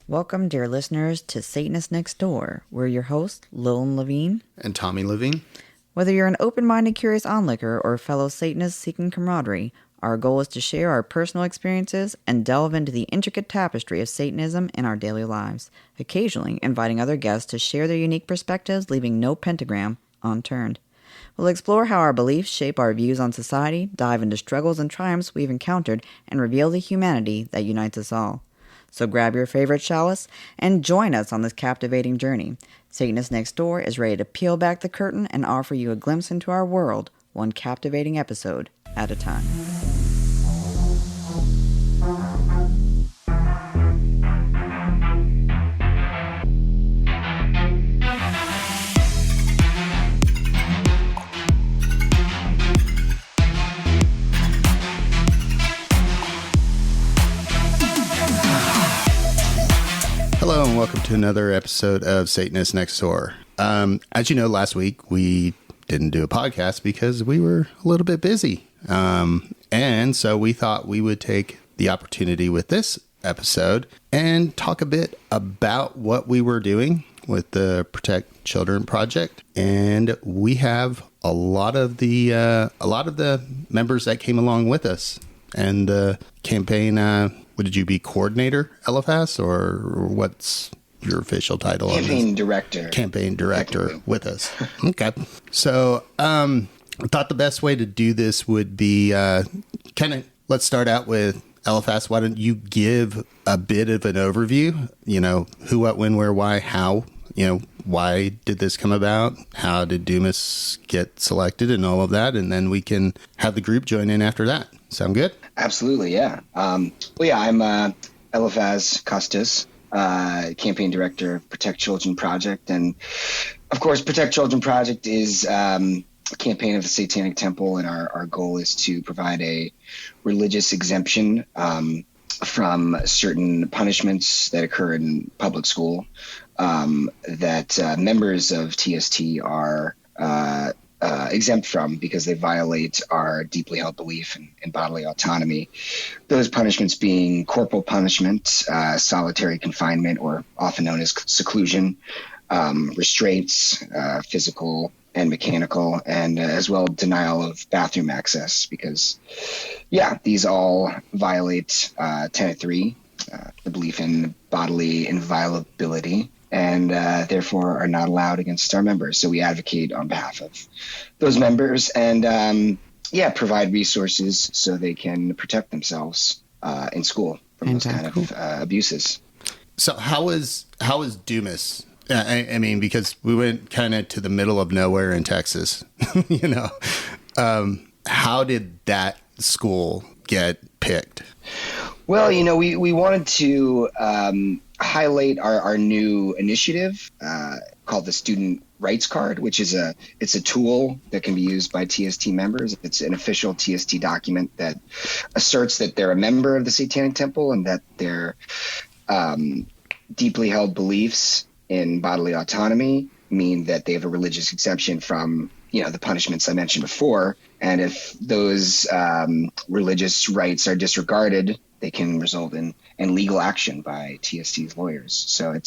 Welcome, dear listeners, to Satanists Nextdoor. We're your hosts, Lillian Levine. And Tommy Levine. Whether you're an open-minded, curious onlooker or a fellow Satanist seeking camaraderie, our goal is to share our personal experiences and delve into the intricate tapestry of Satanism in our daily lives, occasionally inviting other guests to share their unique perspectives, leaving no pentagram unturned. We'll explore how our beliefs shape our views on society, dive into struggles and triumphs we've encountered, and reveal the humanity that unites us all. So grab your favorite chalice and join us on this captivating journey. Satanist Nextdoor is ready to peel back the curtain and offer you a glimpse into our world, one captivating episode at a time. Hello and welcome to another episode of Satanist Nextdoor. As you know, last week we didn't do a podcast because we were a little bit busy. And so we thought we would take the opportunity with this episode and talk a bit about what we were doing with the Protect Children project. And we have a lot of the members that came along with us and the campaign. What did you be, coordinator, Eliphaz, or what's your official title? Campaign director. Campaign director with us. Okay. So I thought the best way to do this would be let's start out with Eliphaz. Why don't you give a bit of an overview? You know, who, what, when, where, why, how? You know, why did this come about? How did Dumas get selected and all of that? And then we can have the group join in after that. Sound good? Absolutely, yeah. I'm Eliphaz Costus, campaign director of Protect Children Project. And of course, Protect Children Project is a campaign of the Satanic Temple. And our goal is to provide a religious exemption from certain punishments that occur in public school that members of TST are exempt from because they violate our deeply held belief in bodily autonomy. Those punishments being corporal punishment, solitary confinement, or often known as seclusion, restraints, physical and mechanical, and as well denial of bathroom access because, these all violate Tenet 3, the belief in bodily inviolability, and therefore are not allowed against our members. So we advocate on behalf of those members and, provide resources so they can protect themselves in school from those kind of abuses. So how is Dumas? I mean, because we went kind of to the middle of nowhere in Texas, you know. How did that school get picked? Well, you know, we wanted to highlight our new initiative called the Student Rights Card, which is it's a tool that can be used by TST members. It's an official TST document that asserts that they're a member of the Satanic Temple and that their deeply held beliefs in bodily autonomy mean that they have a religious exemption from, the punishments I mentioned before. And if those religious rights are disregarded, they can result in legal action by TST's lawyers. So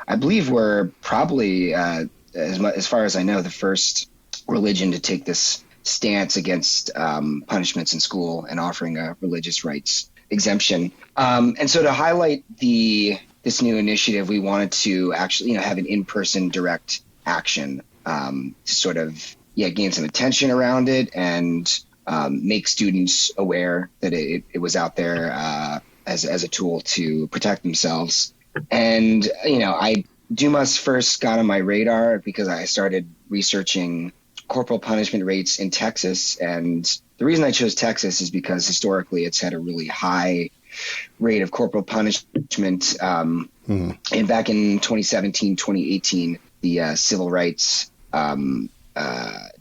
I believe we're probably, as far as I know, the first religion to take this stance against punishments in school and offering a religious rights exemption. And so to highlight this new initiative, we wanted to actually, have an in-person direct action to sort of, gain some attention around it and make students aware that it was out there as a tool to protect themselves. And, Dumas first got on my radar because I started researching corporal punishment rates in Texas. And the reason I chose Texas is because historically it's had a really high rate of corporal punishment. And back in 2017, 2018, the civil rights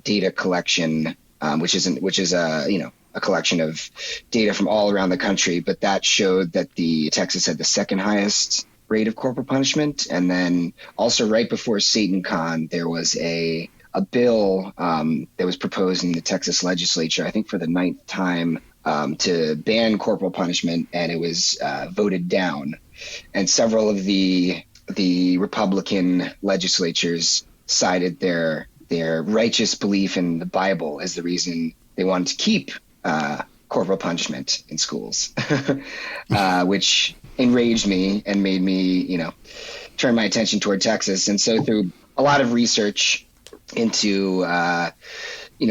data collection, which is a collection of data from all around the country, but that showed that Texas had the second highest rate of corporal punishment. And then also right before SatanCon, there was a bill that was proposed in the Texas legislature, I think for the 9th time, to ban corporal punishment, and it was voted down. and several of the Republican legislatures cited their righteous belief in the Bible as the reason they wanted to keep corporal punishment in schools, which enraged me and made me, turn my attention toward Texas. And so through a lot of research into,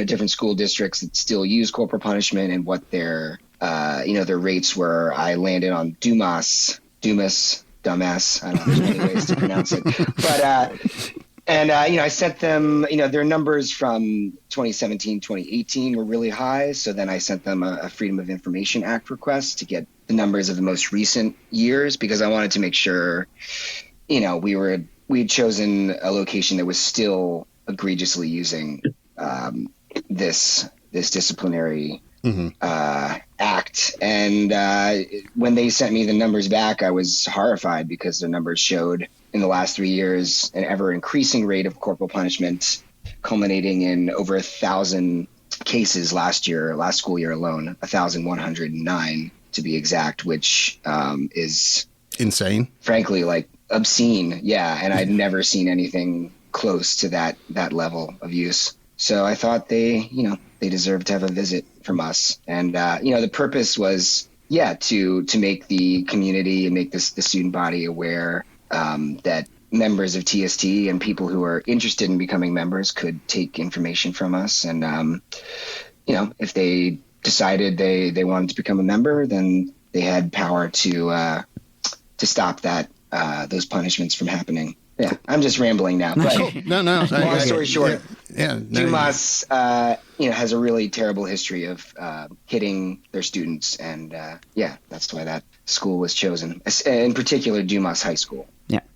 different school districts that still use corporal punishment and what their rates were, I landed on Dumas, dumbass. I don't know, there's many ways to pronounce it. But, I sent them, their numbers from 2017, 2018 were really high. So then I sent them a Freedom of Information Act request to get the numbers of the most recent years, because I wanted to make sure, we'd chosen a location that was still egregiously using this disciplinary act. And when they sent me the numbers back, I was horrified, because the numbers showed in the last 3 years an ever increasing rate of corporal punishment, culminating in over 1,000 cases last school year alone, 1,109 to be exact, which is insane, frankly, like obscene. Yeah. And I'd never seen anything close to that level of use. So I thought they deserved to have a visit from us. And, the purpose was, to make the community and make the student body aware that members of TST and people who are interested in becoming members could take information from us. And, if they decided they wanted to become a member, then they had power to stop those punishments from happening. Yeah, I'm just rambling now. But No. Long story short, no, Dumas, has a really terrible history of hitting their students, and that's why that school was chosen. In particular, Dumas High School,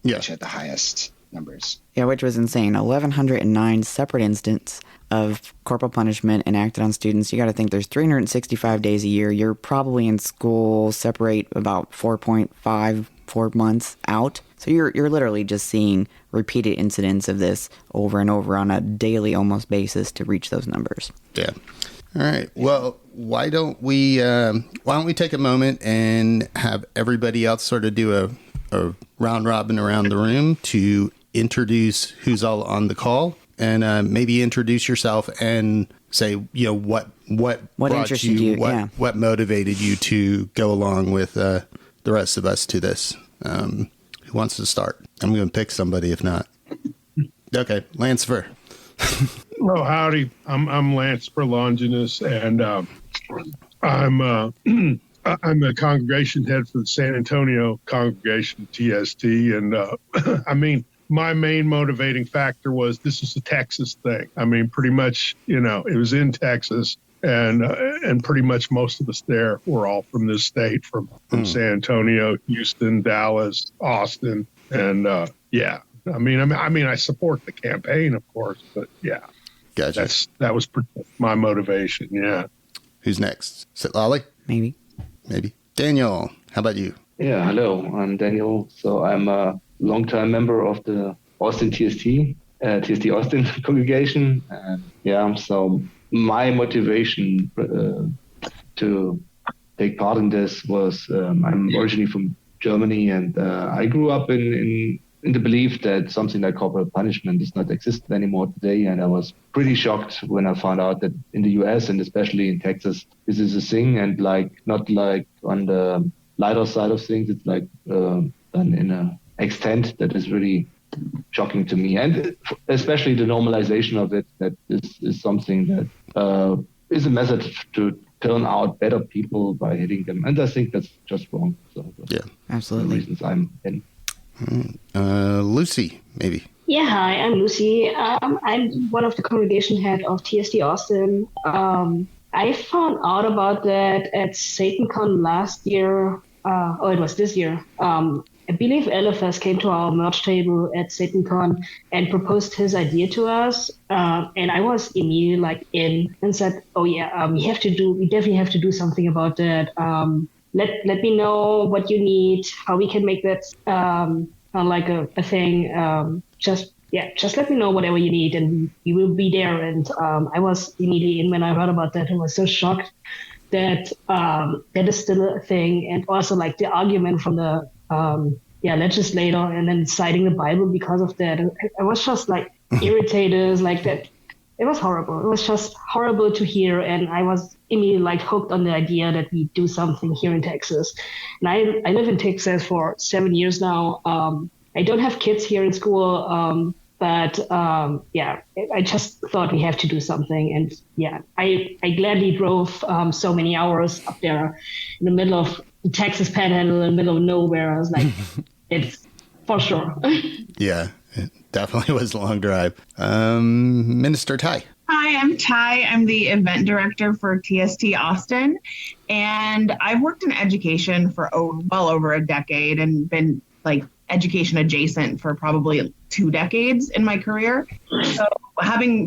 which had the highest numbers. Yeah, which was insane. 1,109 separate instances of corporal punishment enacted on students. You got to think there's 365 days a year. You're probably in school, separate about 4 months out. So you're literally just seeing repeated incidents of this over and over on a daily almost basis to reach those numbers. Yeah. All right. Well, why don't we take a moment and have everybody else sort of do a round robin around the room to introduce who's all on the call, and maybe introduce yourself and say, what brought interested you, what motivated you to go along with the rest of us to this. Who wants to start? I'm going to pick somebody if not. Okay, Lanzifer. Oh, howdy. I'm Lanzifer Longinus, and I'm the congregation head for the San Antonio congregation, TST. And my main motivating factor was this is a Texas thing. Pretty much, it was in Texas. And pretty much most of us there were all from this state, from San Antonio, Houston, Dallas, Austin, and I support the campaign, of course, but Gotcha. That was my motivation. Yeah. Who's next? Citlali? Maybe. Daniel, how about you? Yeah, hello. I'm Daniel. So I'm a longtime member of the Austin TST Austin congregation, and so. My motivation to take part in this was I'm originally from Germany, and I grew up in the belief that something like corporal punishment does not exist anymore today. And I was pretty shocked when I found out that in the US and especially in Texas, this is a thing, and not like on the lighter side of things. It's like done in an extent that is really shocking to me, and especially the normalization of it, that this is something that is a method to turn out better people by hitting them, and I think that's just wrong. So absolutely. The reasons I'm in. Lucy, maybe. Yeah, hi, I'm Lucy. I'm one of the congregation head of TST Austin. I found out about that at SatanCon last year. It was this year. I believe Eliphaz came to our merch table at SatanCon and proposed his idea to us. And I was immediately in and said, we definitely have to do something about that. Let me know what you need, how we can make that like a thing. Just let me know whatever you need, and we will be there. And I was immediately in when I heard about that. I was so shocked that that is still a thing. And also like the argument from the legislator, and then citing the Bible because of that. And I was just like irritated, like that. It was horrible. It was just horrible to hear. And I was immediately like hooked on the idea that we do something here in Texas. And I live in Texas for 7 years now. I don't have kids here in school. But I just thought we have to do something. And I gladly drove so many hours up there in the middle of the Texas Panhandle, in the middle of nowhere. I was like, it's for sure. Yeah, it definitely was a long drive. Minister Ty. Hi, I'm Ty. I'm the event director for TST Austin. And I've worked in education for well over a decade and been like education adjacent for probably 2 decades in my career. So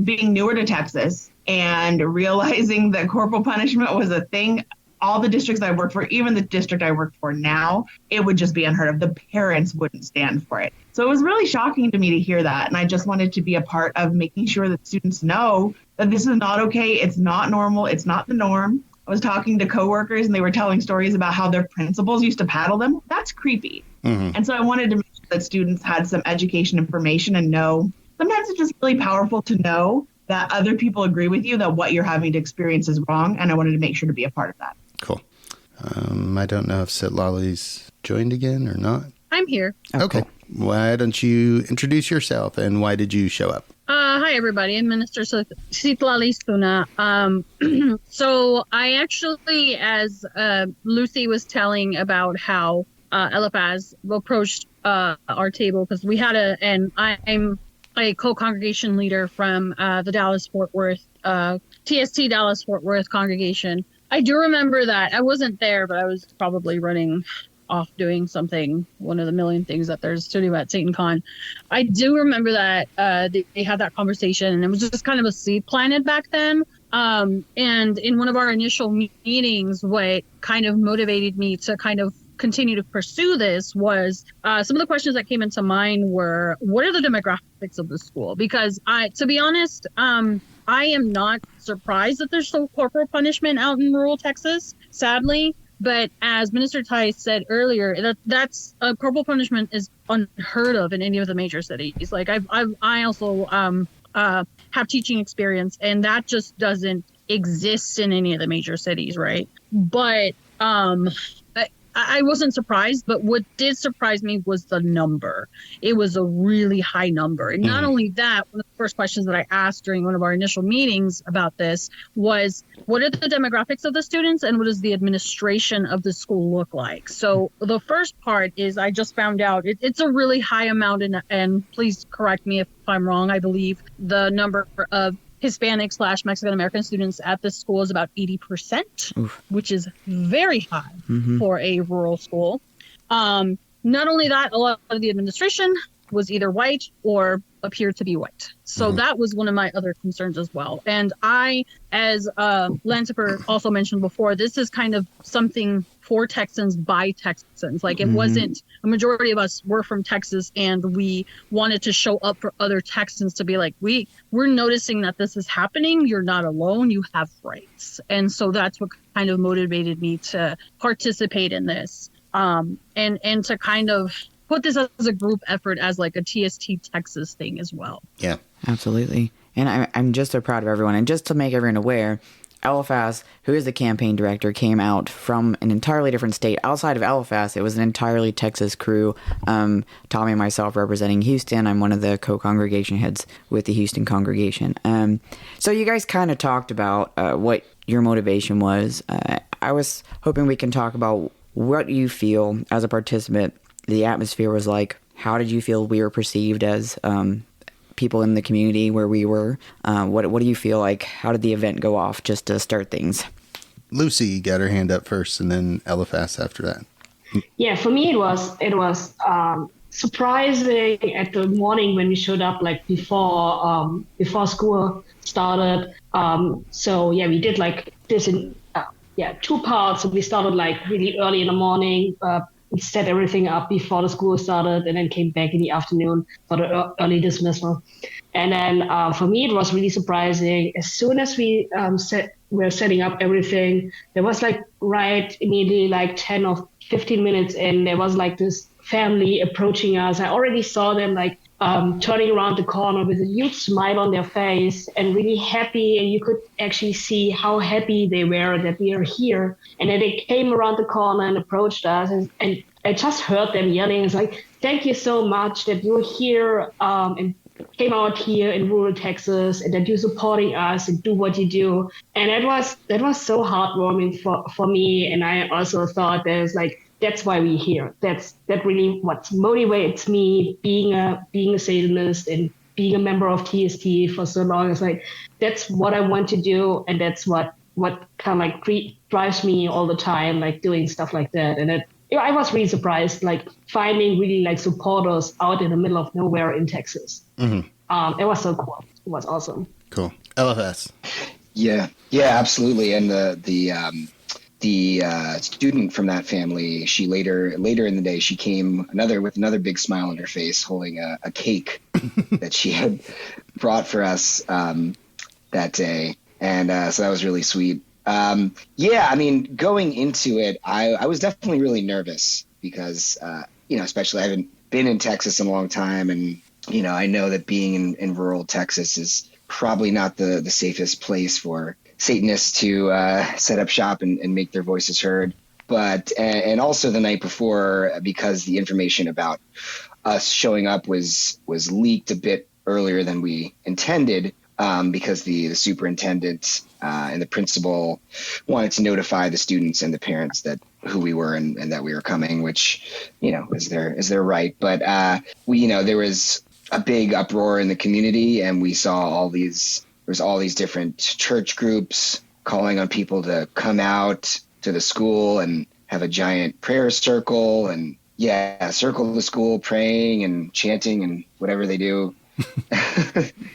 being newer to Texas and realizing that corporal punishment was a thing, all the districts I worked for, even the district I work for now, it would just be unheard of. The parents wouldn't stand for it. So it was really shocking to me to hear that. And I just wanted to be a part of making sure that students know that this is not okay. It's not normal. It's not the norm. I was talking to coworkers and they were telling stories about how their principals used to paddle them. That's creepy. Mm-hmm. And so I wanted to make sure that students had some education information and know sometimes it's just really powerful to know that other people agree with you that what you're having to experience is wrong. And I wanted to make sure to be a part of that. Cool. I don't know if Citlali's joined again or not. I'm here. Okay. Why don't you introduce yourself and why did you show up? Hi, everybody. I'm Minister Citlali Soona. So I actually, as Lucy was telling about how Eliphaz approached our table, because we had I'm a co-congregation leader from the Dallas-Fort Worth, TST Dallas-Fort Worth congregation. I do remember that. I wasn't there, but I was probably running off doing something, one of the million things that there's to do at SatanCon. I do remember that they had that conversation, and it was just kind of a seed planted back then. And in one of our initial meetings, what kind of motivated me to kind of continue to pursue this was some of the questions that came into mind were, what are the demographics of the school? Because to be honest, I am not surprised that there's still corporal punishment out in rural Texas, sadly. But as Minister Ty said earlier, that's corporal punishment is unheard of in any of the major cities. Like I also have teaching experience, and that just doesn't exist in any of the major cities, right? But I wasn't surprised, but what did surprise me was the number. It was a really high number. And not only that, one of the first questions that I asked during one of our initial meetings about this was, what are the demographics of the students and what does the administration of the school look like? So the first part is I just found out it's a really high amount, and please correct me if I'm wrong. I believe the number of Hispanic/Mexican American students at this school is about 80%, which is very high for a rural school. Not only that, a lot of the administration was either white or appeared to be white. So that was one of my other concerns as well. And I, as Lanzifer also mentioned before, this is kind of something for Texans by Texans. Like it wasn't, a majority of us were from Texas, and we wanted to show up for other Texans to be like, we're noticing that this is happening. You're not alone. You have rights. And so that's what kind of motivated me to participate in this, and to kind of put this as a group effort, as like a TST Texas thing as well. Yeah, absolutely. And I'm just so proud of everyone. And just to make everyone aware, Eliphaz, who is the campaign director, came out from an entirely different state. Outside of Eliphaz, it was an entirely Texas crew. Tommy and myself representing Houston. I'm one of the co-congregation heads with the Houston congregation. So you guys kind of talked about what your motivation was. I was hoping we can talk about what you feel as a participant the atmosphere was like. How did you feel we were perceived as people in the community where we were? What do you feel like? How did the event go off, just to start things? Lucy got her hand up first, and then Eliphaz after that. Yeah, for me it was surprising at the morning when we showed up, like before school started. So yeah, we did like this in 2 parts. So we started like really early in the morning. We set everything up before the school started, and then came back in the afternoon for the early dismissal. And then for me, it was really surprising. As soon as we were setting up everything, there was like right immediately, like 10 or 15 minutes in, there was like this family approaching us. I already saw them like turning around the corner with a huge smile on their face and really happy. And you could actually see how happy they were that we are here. And then they came around the corner and approached us. And I just heard them yelling. It's like, thank you so much that you're here and came out here in rural Texas and that you're supporting us and do what you do. And that was so heartwarming for me. And I also thought there's like, that's why we're here. That really what motivates me being a Satanist and being a member of TST for so long. It's like, that's what I want to do. And that's what kind of like drives me all the time, like doing stuff like that. And I was really surprised, like finding really like supporters out in the middle of nowhere in Texas. Mm-hmm. It was so cool. It was awesome. Cool. Eliphaz. Yeah, absolutely. And the student from that family, she later in the day, she came with another big smile on her face, holding a cake that she had brought for us that day. And so that was really sweet. I mean, going into it, I was definitely really nervous because, especially I haven't been in Texas in a long time. And, I know that being in rural Texas is probably not the safest place for Satanists to set up shop and make their voices heard. But and also the night before, because the information about us showing up was leaked a bit earlier than we intended, because the superintendent and the principal wanted to notify the students and the parents that who we were and that we were coming, which is their right. But there was a big uproar in the community, and we saw there's all these different church groups calling on people to come out to the school and have a giant prayer circle and circle the school praying and chanting and whatever they do.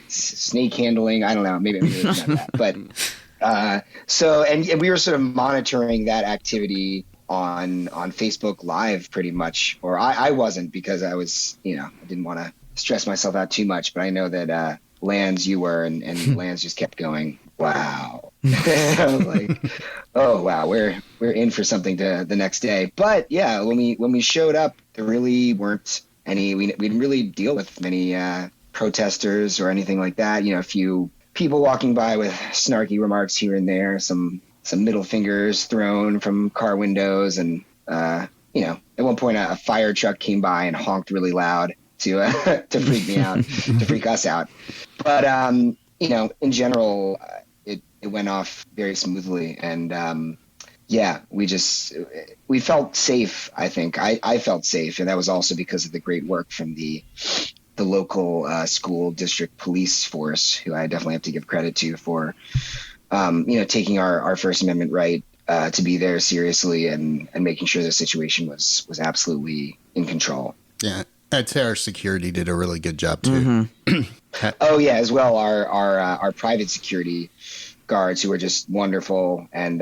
Snake handling, I don't know, maybe it's not that, but so we were sort of monitoring that activity on Facebook Live pretty much, or I wasn't, because I was I didn't want to stress myself out too much, but I know that Lanz, you were, and Lanz just kept going, wow. I was like, oh wow, we're in for something the next day. But yeah, when we showed up, there really weren't any, we didn't really deal with many protesters or anything like that. A few people walking by with snarky remarks here and there, some middle fingers thrown from car windows, and at one point a fire truck came by and honked really loud to freak me out, to freak us out. But in general, it went off very smoothly, and we felt safe. I think I felt safe, and that was also because of the great work from the local school district police force, who I definitely have to give credit to for taking our First Amendment right to be there seriously and making sure the situation was absolutely in control. Yeah. I'd say our security did a really good job too. Mm-hmm. Oh yeah, as well our private security guards, who were just wonderful, and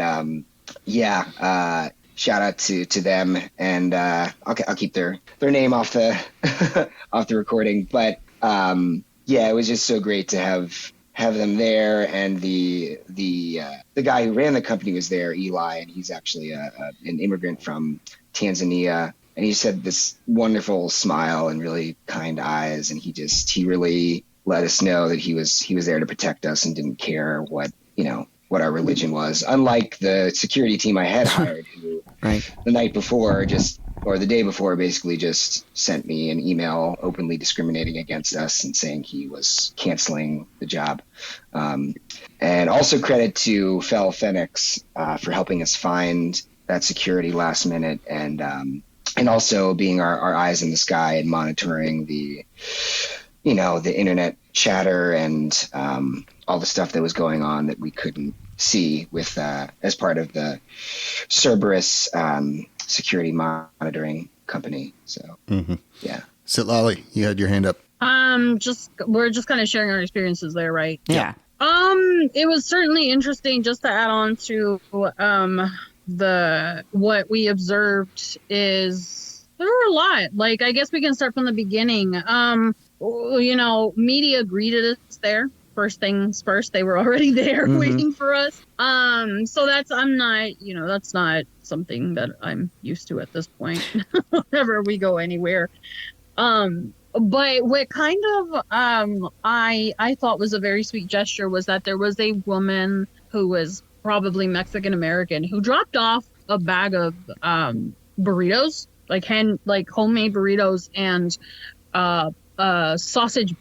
shout out to them, and I'll keep their name off the off the recording, but it was just so great to have them there, and the guy who ran the company was there, Eli, and he's actually an immigrant from Tanzania. And he said this wonderful smile and really kind eyes, and he really let us know that he was there to protect us and didn't care what our religion was. Unlike the security team I had hired, who the night before or the day before basically just sent me an email openly discriminating against us and saying he was canceling the job. And also credit to Fel Phoenix for helping us find that security last minute, and also being our eyes in the sky and monitoring the internet chatter and all the stuff that was going on that we couldn't see with as part of the Cerberus security monitoring company. So yeah. Citlali, you had your hand up. We're just kind of sharing our experiences there, right? Yeah. It was certainly interesting, just to add on to what we observed is there were a lot. Like, I guess we can start from the beginning. Media greeted us there first things first, they were already there waiting for us. So that's not something that I'm used to at this point. Whenever we go anywhere. But what kind of I thought was a very sweet gesture was that there was a woman who was probably Mexican American who dropped off a bag of burritos, like homemade burritos and sausage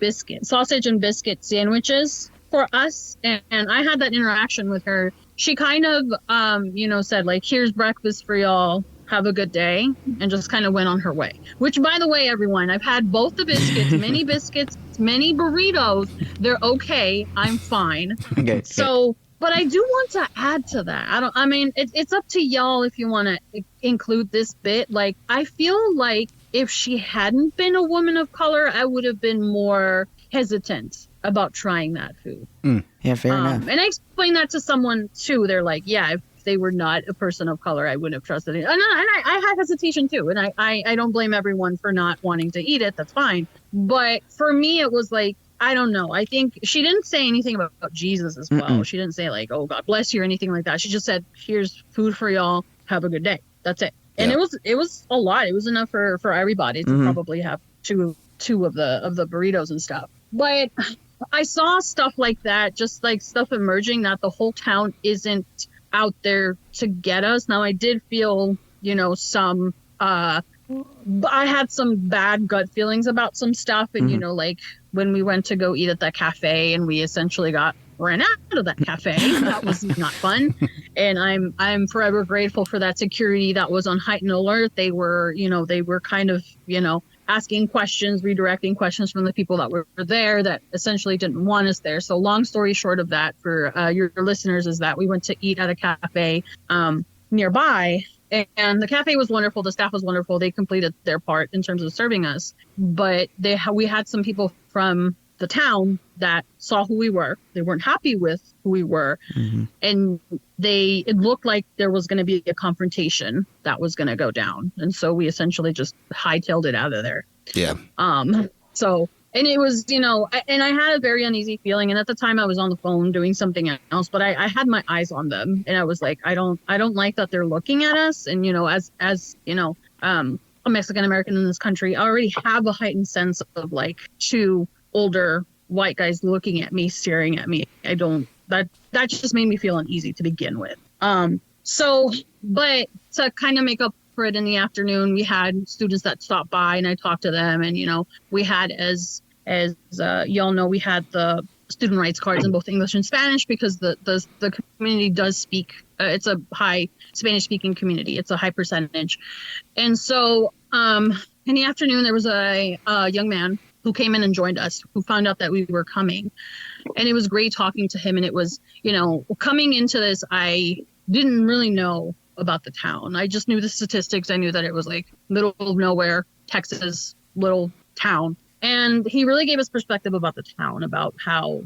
and biscuit sandwiches for us. And I had that interaction with her. She kind of said, like, here's breakfast for y'all, have a good day, and just kind of went on her way. Which, by the way, everyone, I've had both the biscuits, many burritos. They're okay. I'm fine. Okay. So, but I do want to add to that. It's up to y'all if you want to include this bit. Like, I feel like if she hadn't been a woman of color, I would have been more hesitant about trying that food. Yeah, fair enough. And I explained that to someone too. They're like, yeah, if they were not a person of color, I wouldn't have trusted it. And I had hesitation too. And I don't blame everyone for not wanting to eat it. That's fine. But for me, it was like, I don't know. I think she didn't say anything about Jesus as well. Mm-mm. She didn't say like, oh, God bless you or anything like that. She just said, here's food for y'all. Have a good day. That's it. And it was a lot. It was enough for everybody to probably have two of the burritos and stuff. But I saw stuff like that, just like stuff emerging that the whole town isn't out there to get us. Now, I did feel, some I had some bad gut feelings about some stuff. And, like when we went to go eat at that cafe and we essentially ran out of that cafe, that was not fun. And I'm forever grateful for that security that was on heightened alert. They were kind of, asking questions, redirecting questions from the people that were there that essentially didn't want us there. So long story short of that for your listeners is that we went to eat at a cafe nearby. And the cafe was wonderful. The staff was wonderful. They completed their part in terms of serving us. But we had some people from the town that saw who we were. They weren't happy with who we were. Mm-hmm. And it looked like there was going to be a confrontation that was going to go down. And so we essentially just hightailed it out of there. Yeah. And it was, and I had a very uneasy feeling. And at the time I was on the phone doing something else, but I had my eyes on them. And I was like, I don't like that they're looking at us. And, as a Mexican American in this country, I already have a heightened sense of like two older white guys looking at me, staring at me. That just made me feel uneasy to begin with. But to kind of make up for it in the afternoon, we had students that stopped by and I talked to them, and we had as y'all know, we had the student rights cards in both English and Spanish because the community does speak. It's a high Spanish speaking community. It's a high percentage, and so in the afternoon there was a young man who came in and joined us, who found out that we were coming. And it was great talking to him. And it was, coming into this, I didn't really know about the town. I just knew the statistics. I knew that it was like middle of nowhere, Texas, little town. And he really gave us perspective about the town, about how,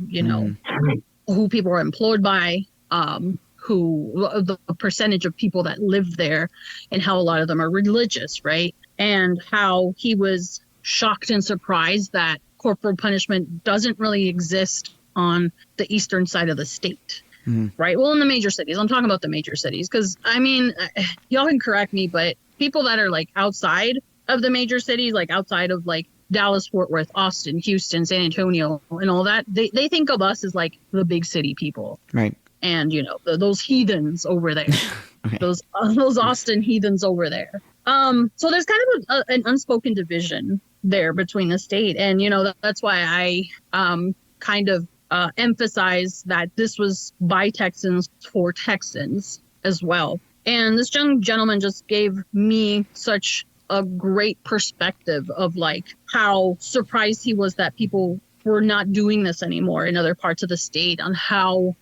who people are employed by, the percentage of people that live there, and how a lot of them are religious, right? And how he was shocked and surprised that corporal punishment doesn't really exist on the eastern side of the state, right? Well, in the major cities, I'm talking about the major cities, because y'all can correct me, but people that are like outside of the major cities, like outside of like Dallas, Fort Worth, Austin, Houston, San Antonio, and all that, they think of us as like the big city people, right? And those heathens over there, okay. those Austin heathens over there. So there's kind of an unspoken division there between the state. And, that's why I kind of emphasize that this was by Texans for Texans as well. And this young gentleman just gave me such a great perspective of like how surprised he was that people were not doing this anymore in other parts of the state, on how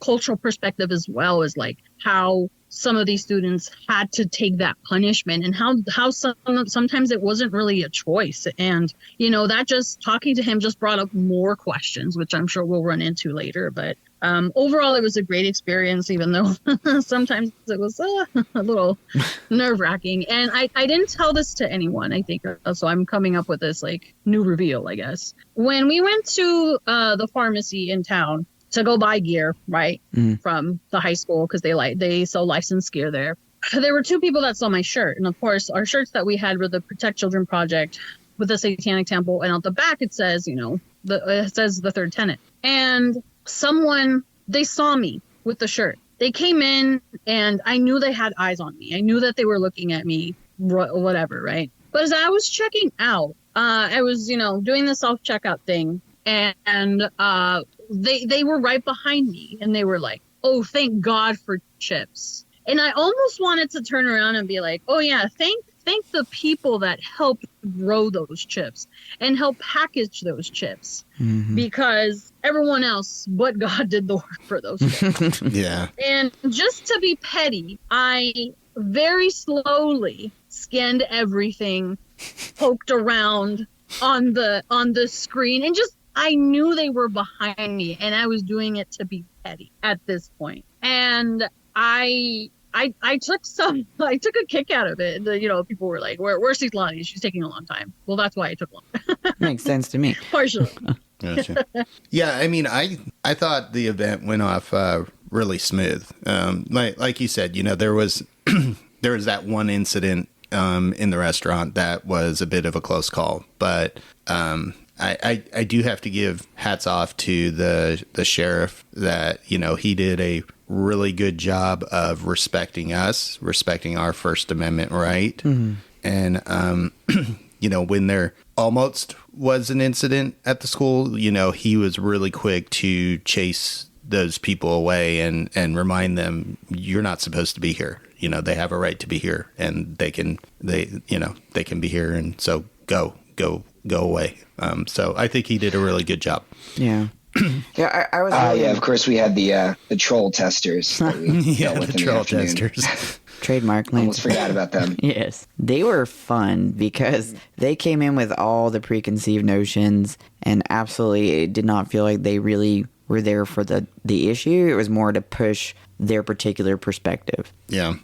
cultural perspective as well as like how some of these students had to take that punishment, and how sometimes it wasn't really a choice. And, that just talking to him just brought up more questions, which I'm sure we'll run into later. But Overall, it was a great experience, even though sometimes it was a little nerve-wracking. And I didn't tell this to anyone, I think, so I'm coming up with this like new reveal, I guess. When we went to the pharmacy in town to go buy gear, right, from the high school, because they sell licensed gear there. There were two people that saw my shirt. And of course, our shirts that we had were the Protect Children Project with the Satanic Temple. And on the back, it says, it says the third tenet. And they saw me with the shirt. They came in and I knew they had eyes on me. I knew that they were looking at me, whatever, right? But as I was checking out, I was, doing the self-checkout thing. And they were right behind me. And they were like, oh, thank God for chips. And I almost wanted to turn around and be like, oh, yeah, thank the people that helped grow those chips and help package those chips, because everyone else but God did the work for those chips. Yeah. And just to be petty, I very slowly scanned everything, poked around on the screen, and I knew they were behind me, and I was doing it to be petty at this point. And I took a kick out of it. People were like, where's Citlali? She's taking a long time. Well, that's why it took long. Makes sense to me. Partially. Gotcha. Yeah, I mean, I thought the event went off really smooth. Like you said, there was that one incident in the restaurant that was a bit of a close call, but I do have to give hats off to the sheriff that, he did a really good job of respecting us, respecting our First Amendment right. Mm-hmm. And, when there almost was an incident at the school, he was really quick to chase those people away and remind them, you're not supposed to be here. They have a right to be here, and they can be here. And so go away. So I think he did a really good job. Yeah. Yeah, I was. Of course, we had the troll testers. That we dealt with the troll testers. Trademark. Almost forgot about them. Yes, they were fun because they came in with all the preconceived notions, and absolutely did not feel like they really were there for the issue. It was more to push their particular perspective. Yeah.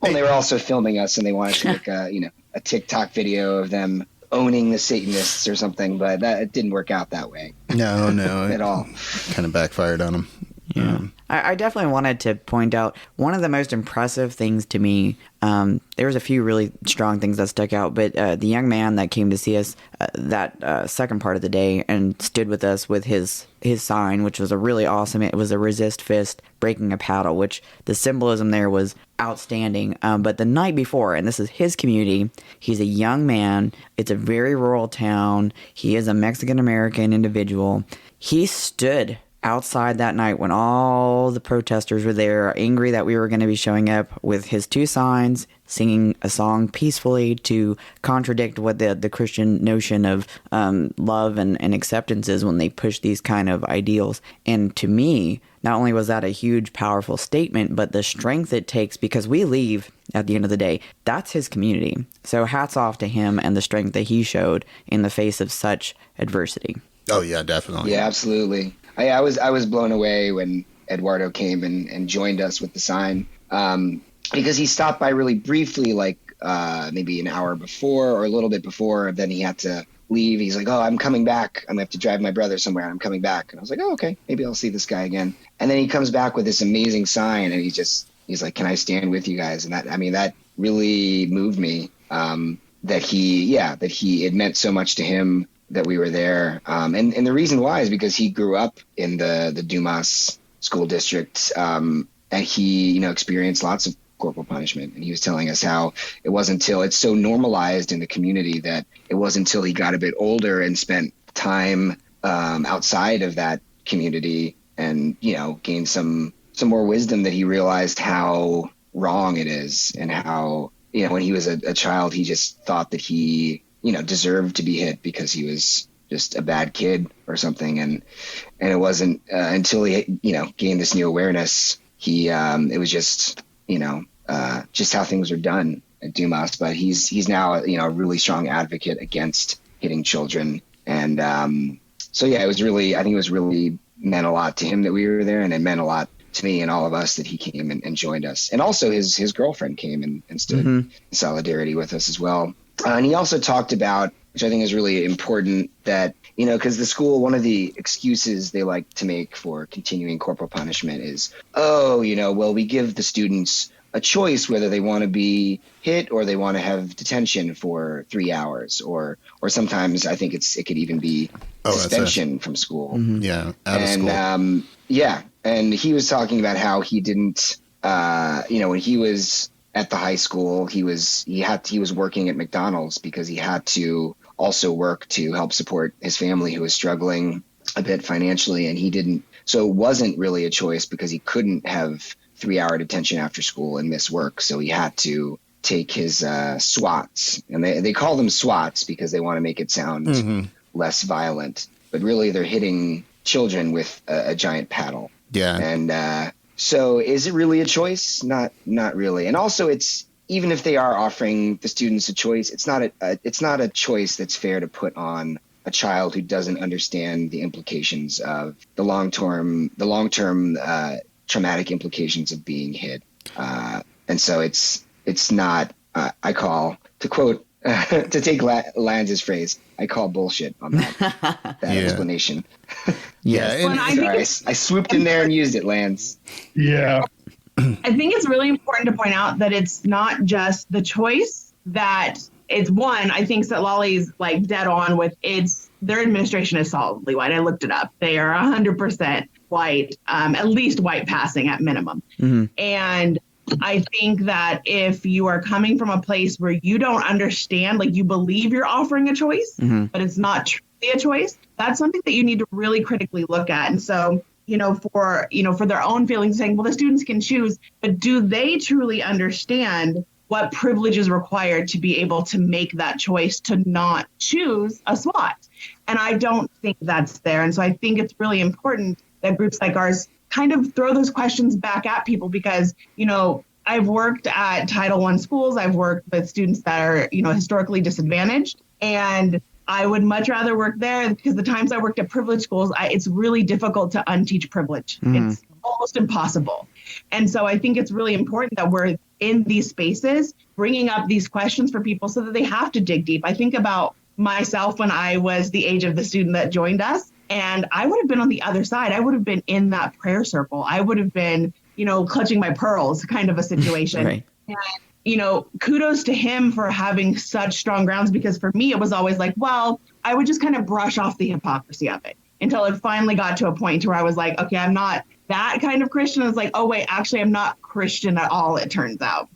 Well, they were also filming us, and they wanted to make a TikTok video of them owning the Satanists or something, but it didn't work out that way. No, at all. Kind of backfired on them. Yeah. I definitely wanted to point out one of the most impressive things to me. There was a few really strong things that stuck out, but the young man that came to see us that second part of the day and stood with us with his sign, which was a really awesome. It was a resist fist breaking a paddle, which the symbolism there was outstanding. But the night before, and this is his community, he's a young man. It's a very rural town. He is a Mexican-American individual. He stood outside that night when all the protesters were there, angry that we were going to be showing up, with his two signs, singing a song peacefully to contradict what the Christian notion of love and acceptance is when they push these kind of ideals. And to me, not only was that a huge, powerful statement, but the strength it takes, because we leave at the end of the day. That's his community. So hats off to him and the strength that he showed in the face of such adversity. Oh, yeah, definitely. Yeah, absolutely. I was blown away when Eduardo came and joined us with the sign, because he stopped by really briefly, like maybe an hour before or a little bit before. Then he had to leave. He's like, oh, I'm coming back. I'm going to have to drive my brother somewhere. I'm coming back. And I was like, oh, okay, maybe I'll see this guy again. And then he comes back with this amazing sign, and he's like, can I stand with you guys? And that really moved me, that it meant so much to him that we were there. And the reason why is because he grew up in the Dumas school district, and he, experienced lots of corporal punishment. And he was telling us how it wasn't until it's so normalized in the community that it wasn't until he got a bit older and spent time outside of that community and, gained some more wisdom that he realized how wrong it is, and how, when he was a child, he just thought that he deserved to be hit because he was just a bad kid or something. And it wasn't until he, gained this new awareness, it was just, just how things are done at Dumas. But he's now, a really strong advocate against hitting children. And I think it was really meant a lot to him that we were there, and it meant a lot to me and all of us that he came and joined us. And also his girlfriend came and stood in solidarity with us as well. And he also talked about, which I think is really important, that, because the school, one of the excuses they like to make for continuing corporal punishment is, well, we give the students a choice whether they want to be hit or they want to have detention for 3 hours, or sometimes I think it could even be suspension from school. Yeah, out of school. And he was talking about how he didn't, when he was at the high school, he was working at McDonald's because he had to also work to help support his family who was struggling a bit financially, and he didn't. So it wasn't really a choice because he couldn't have 3-hour detention after school and miss work. So he had to take his SWATs, and they call them SWATs because they want to make it sound less violent, but really they're hitting children with a giant paddle. Yeah. And so is it really a choice? Not really. And also, it's, even if they are offering the students a choice, it's not a choice that's fair to put on a child who doesn't understand the implications of the long-term traumatic implications of being hit. And so it's not, I call, to quote, to take Lanz's phrase, I call bullshit on that explanation. Yeah. I swooped in there and used it, Lanz. Yeah. I think it's really important to point out that it's not just the choice, that it's one, I think Citlali's like dead on with, their administration is solidly white. I looked it up. They are 100% white, at least white passing at minimum. And I think that if you are coming from a place where you don't understand, like you believe you're offering a choice, but it's not truly a choice, that's something that you need to really critically look at. And so, for their own feelings, saying, well, the students can choose, but do they truly understand what privilege is required to be able to make that choice to not choose a SWAT? And I don't think that's there. And so I think it's really important that groups like ours kind of throw those questions back at people, because, I've worked at Title I schools. I've worked with students that are, historically disadvantaged. And I would much rather work there, because the times I worked at privileged schools, it's really difficult to unteach privilege. It's almost impossible. And so I think it's really important that we're in these spaces bringing up these questions for people so that they have to dig deep. I think about myself when I was the age of the student that joined us, and I would have been on the other side. I would have been in that prayer circle. I would have been, clutching my pearls kind of a situation. Right. And, kudos to him for having such strong grounds, because for me, it was always like, well, I would just kind of brush off the hypocrisy of it until it finally got to a point where I was like, okay, I'm not that kind of Christian. I was like, oh, wait, actually, I'm not Christian at all, it turns out.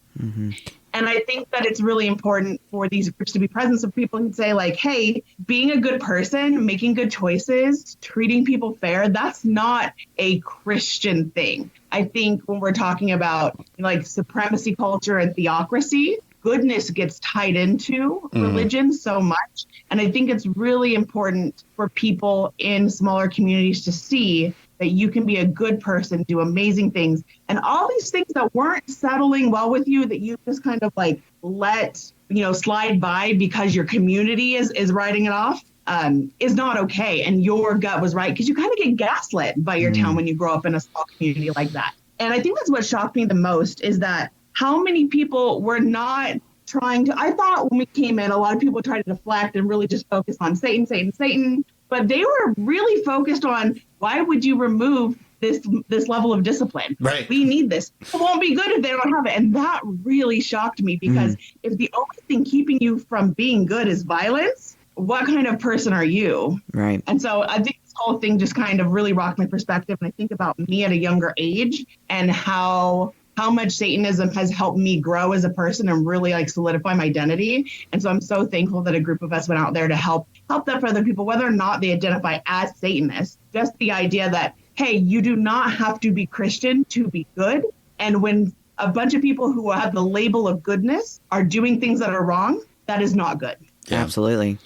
And I think that it's really important for these groups to be present, so people can say, like, hey, being a good person, making good choices, treating people fair, that's not a Christian thing. I think when we're talking about like supremacy culture and theocracy, goodness gets tied into religion so much. And I think it's really important for people in smaller communities to see that you can be a good person, do amazing things, and all these things that weren't settling well with you, that you just kind of like let, slide by because your community is writing it off, is not okay. And your gut was right, because you kind of get gaslit by your town when you grow up in a small community like that. And I think that's what shocked me the most, is that how many people were not trying to, I thought when we came in, a lot of people tried to deflect and really just focus on Satan, Satan, Satan. But they were really focused on, why would you remove this level of discipline? Right. We need this. It won't be good if they don't have it. And that really shocked me, because if the only thing keeping you from being good is violence, what kind of person are you? Right. And so I think this whole thing just kind of really rocked my perspective. And I think about me at a younger age and how much Satanism has helped me grow as a person and really like solidify my identity. And so I'm so thankful that a group of us went out there to help that for other people, whether or not they identify as Satanists. Just the idea that, hey, you do not have to be Christian to be good. And when a bunch of people who have the label of goodness are doing things that are wrong, that is not good. Yeah. Absolutely.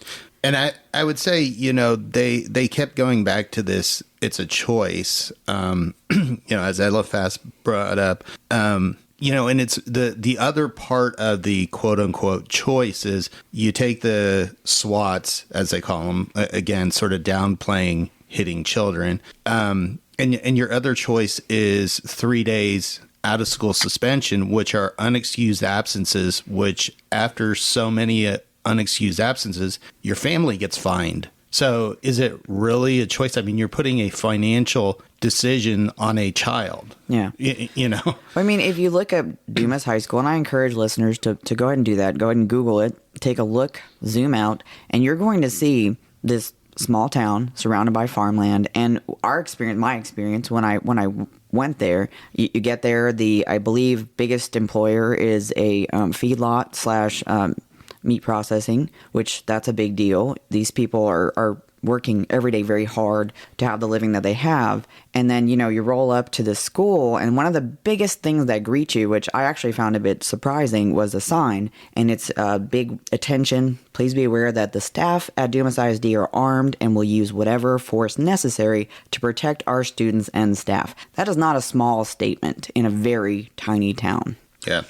And I would say, they kept going back to this, it's a choice, as Eliphaz brought up, and it's the other part of the quote unquote choice is you take the SWATs, as they call them, again, sort of downplaying hitting children. And your other choice is 3 days out of school suspension, which are unexcused absences, which after so many unexcused absences, your family gets fined. So is it really a choice? I mean, you're putting a financial decision on a child. Yeah. You know? I mean, if you look at Dumas High School, and I encourage listeners to go ahead and do that, go ahead and Google it, take a look, zoom out, and you're going to see this small town surrounded by farmland. And my experience when I went there, you get there, I believe biggest employer is a feedlot / meat processing, which that's a big deal. These people are working every day very hard to have the living that they have. And then, you roll up to the school, and one of the biggest things that greet you, which I actually found a bit surprising, was a sign. And it's big attention. Please be aware that the staff at Dumas ISD are armed and will use whatever force necessary to protect our students and staff. That is not a small statement in a very tiny town. Yeah.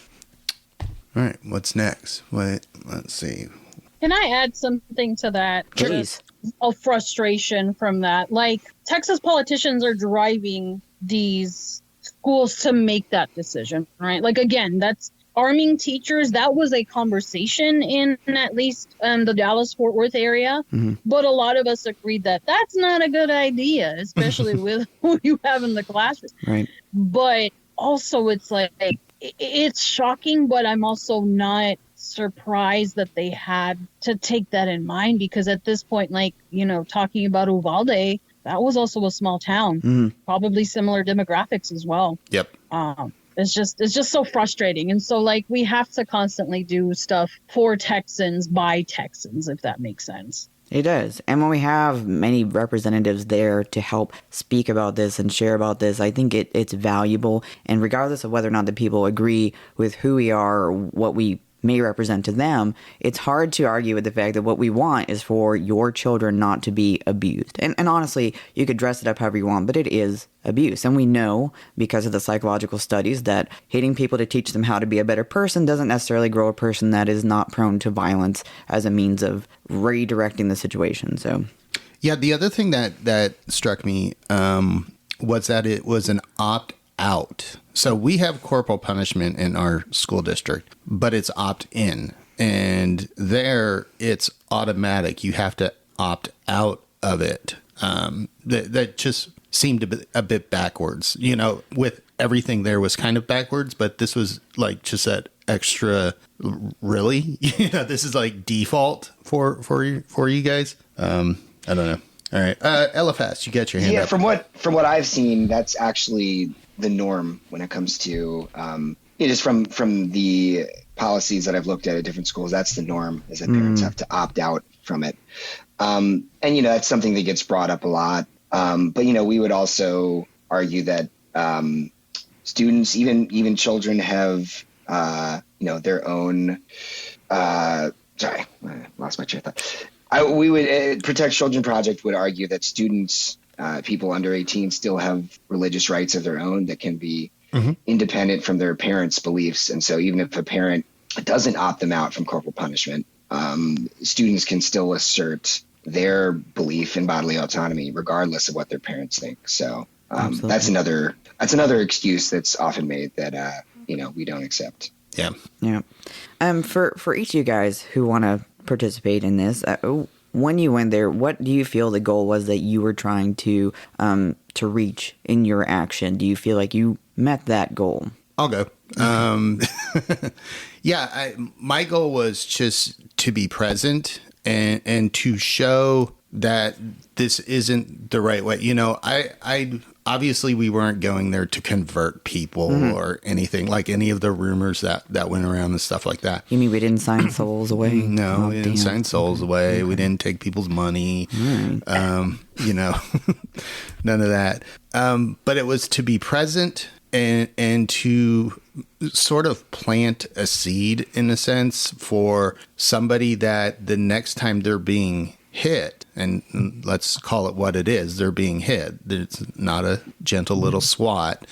All right, what's next? Let's see. Can I add something to that? Please. A frustration from that. Like, Texas politicians are driving these schools to make that decision, right? Like, again, that's arming teachers. That was a conversation in at least the Dallas-Fort Worth area. Mm-hmm. But a lot of us agreed that that's not a good idea, especially with who you have in the classroom. Right. But also, it's like, it's shocking, but I'm also not surprised that they had to take that in mind, because at this point, like, talking about Uvalde, that was also a small town, probably similar demographics as well. Yep. It's just so frustrating. And so, like, we have to constantly do stuff for Texans by Texans, if that makes sense. It does. And when we have many representatives there to help speak about this and share about this, I think it's valuable. And regardless of whether or not the people agree with who we are or what we may represent to them, it's hard to argue with the fact that what we want is for your children not to be abused. And honestly, you could dress it up however you want, but it is abuse. And we know, because of the psychological studies, that hitting people to teach them how to be a better person doesn't necessarily grow a person that is not prone to violence as a means of redirecting the situation. So, yeah, the other thing that struck me was that it was an opt-out. So we have corporal punishment in our school district, but it's opt-in. And there, it's automatic. You have to opt out of it. That just seemed a bit backwards. With everything there was kind of backwards, but this was like just that extra, really? This is like default for you guys. I don't know. All right. Eliphaz, you got your hand up. Yeah, from what I've seen, that's actually the norm when it comes to it is from the policies that I've looked at different schools. That's the norm, is that parents have to opt out from it. And that's something that gets brought up a lot. But we would also argue that students, even children, have their own. Sorry, I lost my train of thought. We would Protect Children Project would argue that students, people under 18, still have religious rights of their own that can be independent from their parents' beliefs. And so even if a parent doesn't opt them out from corporal punishment, students can still assert their belief in bodily autonomy regardless of what their parents think. So that's another excuse that's often made that we don't accept. Yeah. For each of you guys who want to participate in this, when you went there, what do you feel the goal was that you were trying to reach in your action? Do you feel like you met that goal? I'll go. My goal was just to be present and to show that this isn't the right way. I obviously we weren't going there to convert people or anything, like any of the rumors that went around and stuff like that. You mean we didn't sign souls away? No, we didn't sign souls away. We didn't take people's money. None of that. But it was to be present and to sort of plant a seed, in a sense, for somebody that the next time they're being hit, and let's call it what it is, they're being hit. It's not a gentle little swat.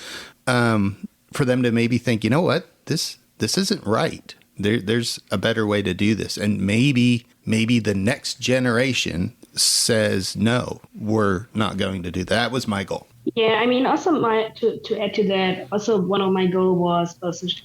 For them to maybe think, you know what, this isn't right. There's a better way to do this, and maybe the next generation says, no, we're not going to do that. That was my goal. Yeah, I mean, also to add to that, also one of my goals was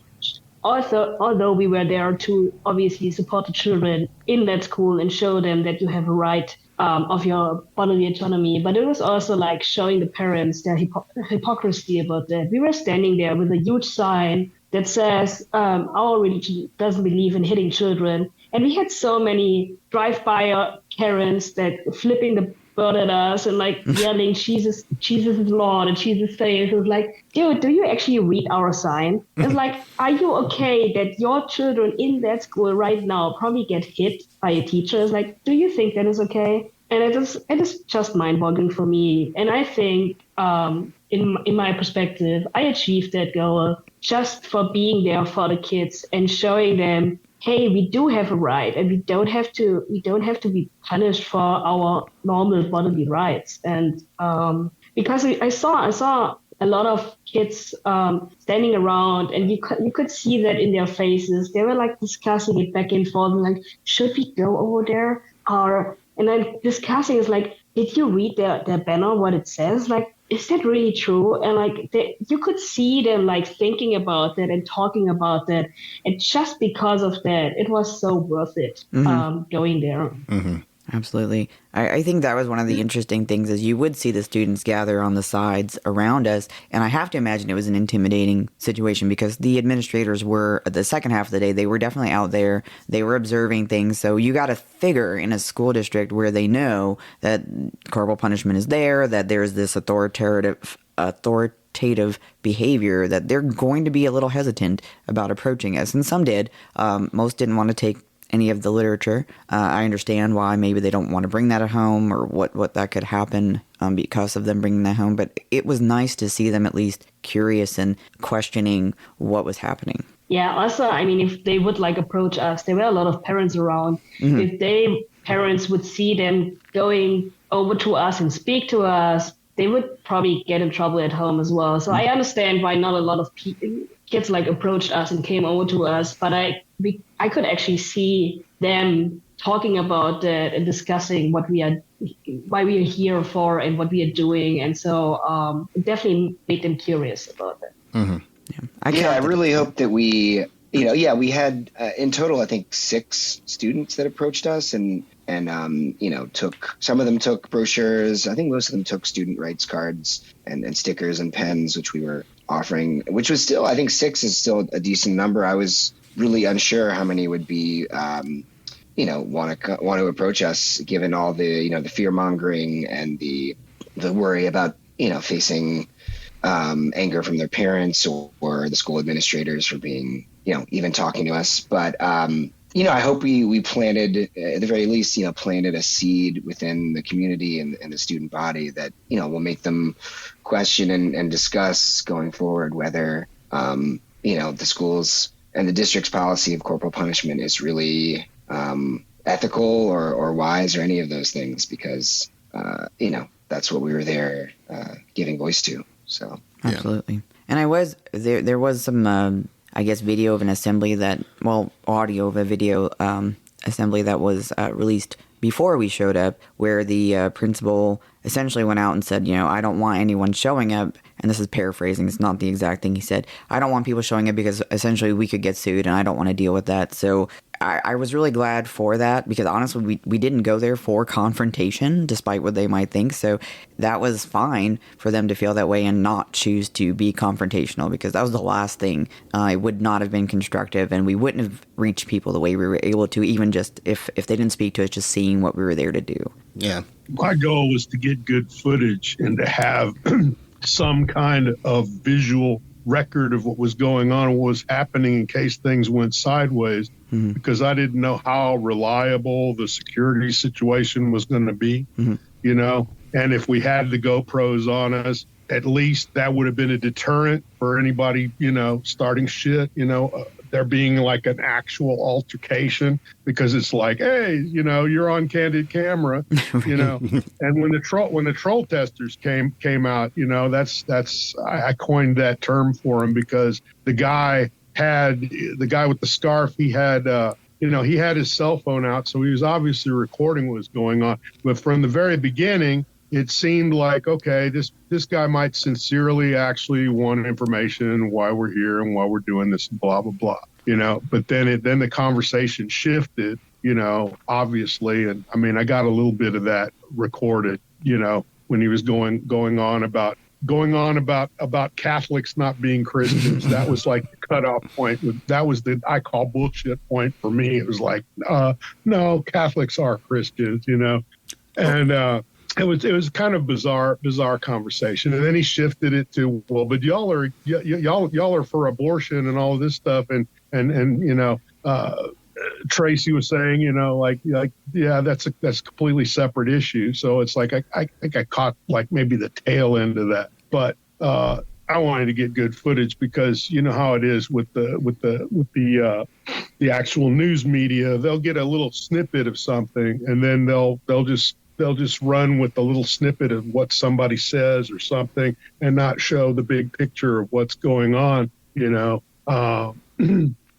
also, although we were there to obviously support the children in that school and show them that you have a right of your bodily autonomy, but it was also like showing the parents their hypocrisy about that. We were standing there with a huge sign that says our religion doesn't believe in hitting children, and we had so many drive-by Karens that flipping the bird at us and like yelling, Jesus is Lord and Jesus saves. It was like, dude, do you actually read our sign? It's like, are you okay that your children in that school right now probably get hit by a teacher? It's like, do you think that is okay? And it is just mind-boggling for me. And I think in my perspective, I achieved that goal just for being there for the kids and showing them, hey, we do have a right, and we don't have to be punished for our normal bodily rights. And because I saw a lot of kids standing around, and you could see that in their faces. They were like discussing it back and forth, like, should we go over there? And then discussing is like, did you read their banner, what it says? Like, is that really true? And like, you could see them like thinking about that and talking about that. And just because of that, it was so worth it going there. Mm-hmm. Absolutely. I think that was one of the interesting things is you would see the students gather on the sides around us. And I have to imagine it was an intimidating situation because the administrators were, the second half of the day, they were definitely out there. They were observing things. So you got to figure in a school district where they know that corporal punishment is there, that there's this authoritative behavior, that they're going to be a little hesitant about approaching us. And some did. Most didn't want to take any of the literature. I understand why maybe they don't want to bring that at home or what that could happen because of them bringing that home. But it was nice to see them at least curious and questioning what was happening. Yeah. Also, I mean, if they would like approach us, there were a lot of parents around. Mm-hmm. If parents would see them going over to us and speak to us, they would probably get in trouble at home as well. So I understand why not a lot of kids like approached us and came over to us, but I could actually see them talking about that and discussing why we are here for and what we are doing, and so it definitely made them curious about that. Mm-hmm. I really hope that we had in total I think 6 students that approached us and some of them took brochures. I think most of them took student rights cards and stickers and pens, which we were offering, which was still, I think 6 is still a decent number. I was really unsure how many would be, want to approach us, given all the, the fear mongering and the worry about, facing anger from their parents or the school administrators for being, even talking to us. But, I hope we planted, at the very least, planted a seed within the community and the student body that, will make them question and discuss going forward whether, the schools and the district's policy of corporal punishment is really ethical or wise or any of those things, because, that's what we were there giving voice to. So absolutely. And there was some video of an assembly audio of a video assembly that was released before we showed up, where the principal essentially went out and said, I don't want anyone showing up, and this is paraphrasing, it's not the exact thing he said, I don't want people showing up because essentially we could get sued and I don't want to deal with that. So I was really glad for that, because honestly we didn't go there for confrontation, despite what they might think. So that was fine for them to feel that way and not choose to be confrontational, because that was the last thing. It would not have been constructive, and we wouldn't have reached people the way we were able to, even just if they didn't speak to us, just seeing what we were there to do. Yeah. My goal was to get good footage and to have some kind of visual record of what was going on and what was happening in case things went sideways, because I didn't know how reliable the security situation was going to be, and if we had the GoPros on us, at least that would have been a deterrent for anybody, starting shit, there being like an actual altercation, because it's like, hey, you're on candid camera, and when the troll testers came out, that's I coined that term for him, because the guy with the scarf, he had he had his cell phone out, so he was obviously recording what was going on. But from the very beginning, it seemed like, okay, this guy might sincerely actually want information, why we're here and why we're doing this, and blah, blah, blah, But then the conversation shifted, obviously. And I mean, I got a little bit of that recorded, when he was going on about Catholics not being Christians. That was like the cutoff point. That was the I call bullshit point for me. It was like, no, Catholics are Christians, and it was kind of bizarre conversation. And then he shifted it to, well, but y'all are for abortion and all of this stuff, and Tracy was saying, yeah, that's a completely separate issue. So it's like I think I caught like maybe the tail end of that, but I wanted to get good footage because you know how it is with the actual news media. They'll get a little snippet of something, and then they'll just run with the little snippet of what somebody says or something, and not show the big picture of what's going on.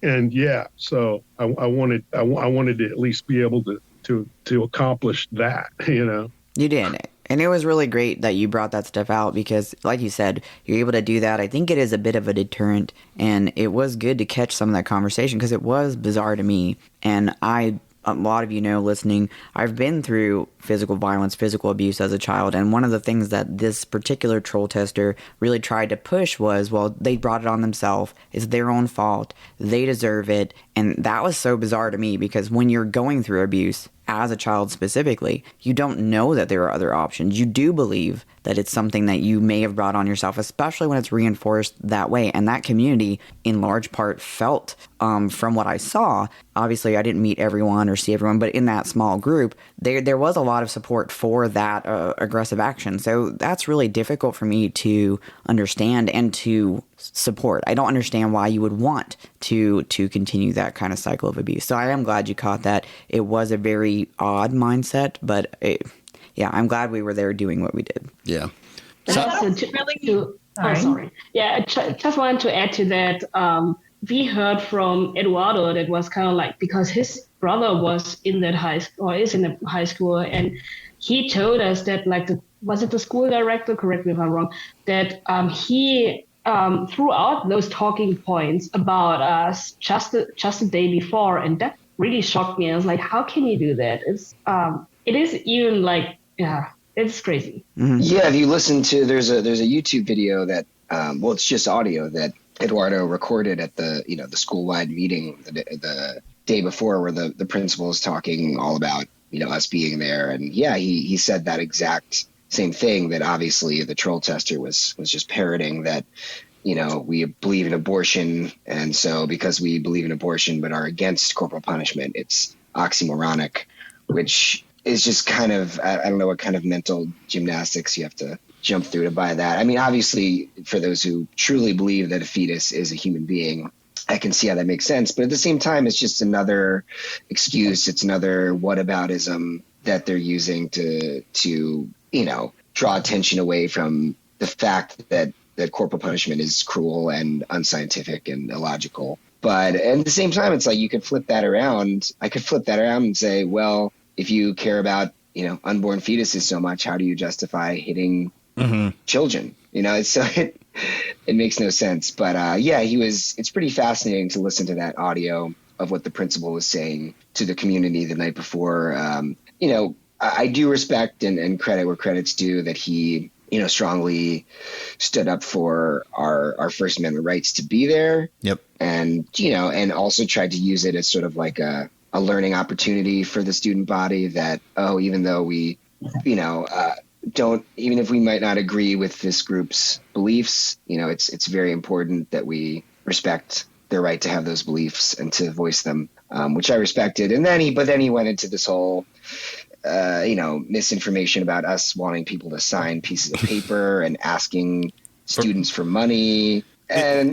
And yeah, so I wanted to at least be able to accomplish that, You did. And it was really great that you brought that stuff out because, like you said, you're able to do that. I think it is a bit of a deterrent, and it was good to catch some of that conversation because it was bizarre to me. And a lot of listening, I've been through physical violence, physical abuse as a child, and one of the things that this particular troll tester really tried to push was, well, they brought it on themselves. It's their own fault. They deserve it. And that was so bizarre to me because when you're going through abuse, as a child specifically, you don't know that there are other options. You do believe that it's something that you may have brought on yourself, especially when it's reinforced that way. And that community, in large part, felt, from what I saw, obviously I didn't meet everyone or see everyone, but in that small group, there was a lot of support for that aggressive action. So that's really difficult for me to understand and to support. I don't understand why you would want to continue that kind of cycle of abuse. So I am glad you caught that. It was a very odd mindset, but I'm glad we were there doing what we did. Yeah. Sorry. Yeah, I just wanted to add to that. We heard from Eduardo that was kind of like, because his brother was in that high school, or is in the high school, and he told us that, like, was it the school director? Correct me if I'm wrong. That he threw out those talking points about us just the day before, and that really shocked me. I was like, how can you do that? It is even like, yeah, it's crazy. Mm-hmm. Yeah, if you listen to, there's a YouTube video that, it's just audio that Eduardo recorded at the school-wide meeting the day before, where the principal is talking all about, us being there. And yeah, he said that exact same thing, that obviously the troll tester was just parroting that, we believe in abortion. And so because we believe in abortion but are against corporal punishment, it's oxymoronic, which is just kind of, I don't know what kind of mental gymnastics you have to jump through to buy that. I mean, obviously, for those who truly believe that a fetus is a human being, I can see how that makes sense. But at the same time, it's just another excuse. It's another whataboutism that they're using to draw attention away from the fact that corporal punishment is cruel and unscientific and illogical. But at the same time, it's like you could flip that around. I could flip that around and say, well, if you care about, unborn fetuses so much, how do you justify hitting children? It makes no sense. But it's pretty fascinating to listen to that audio of what the principal was saying to the community the night before. I do respect and credit where credit's due that he, strongly stood up for our First Amendment rights to be there. Yep. And, and also tried to use it as sort of like a learning opportunity for the student body that, even though we, don't, even if we might not agree with this group's beliefs, it's very important that we respect their right to have those beliefs and to voice them, which I respected. And then he went into this whole, misinformation about us wanting people to sign pieces of paper and asking students for money, and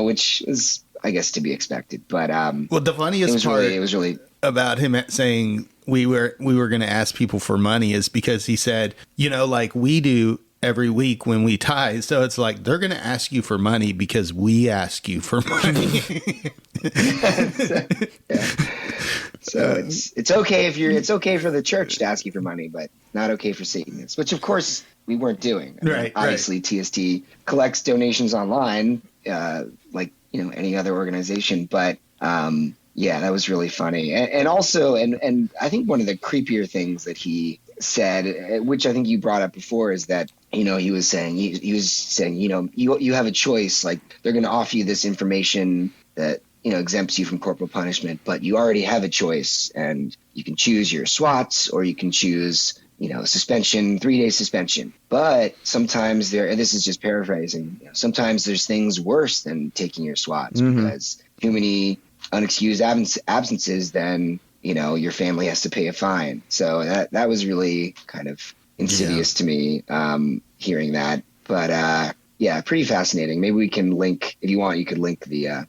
which is, I guess, to be expected. But the funniest part it was really about him saying we were going to ask people for money is because he said, like we do, every week when we tithe. So it's like they're going to ask you for money because we ask you for money. Yeah. So it's okay it's okay for the church to ask you for money, but not okay for Satanists, which of course we weren't doing. I mean, obviously, TST collects donations online, like any other organization, but yeah, that was really funny. And also, and I think one of the creepier things that he said, which I think you brought up before, is that he was saying you have a choice. Like, they're going to offer you this information that exempts you from corporal punishment, but you already have a choice, and you can choose your SWATs, or you can choose suspension, 3-day suspension. But sometimes and this is just paraphrasing, sometimes there's things worse than taking your SWATs, because too many unexcused absences, then your family has to pay a fine. So that was really kind of insidious to me, hearing that. But yeah, pretty fascinating. Maybe we can link, if you want, you could link the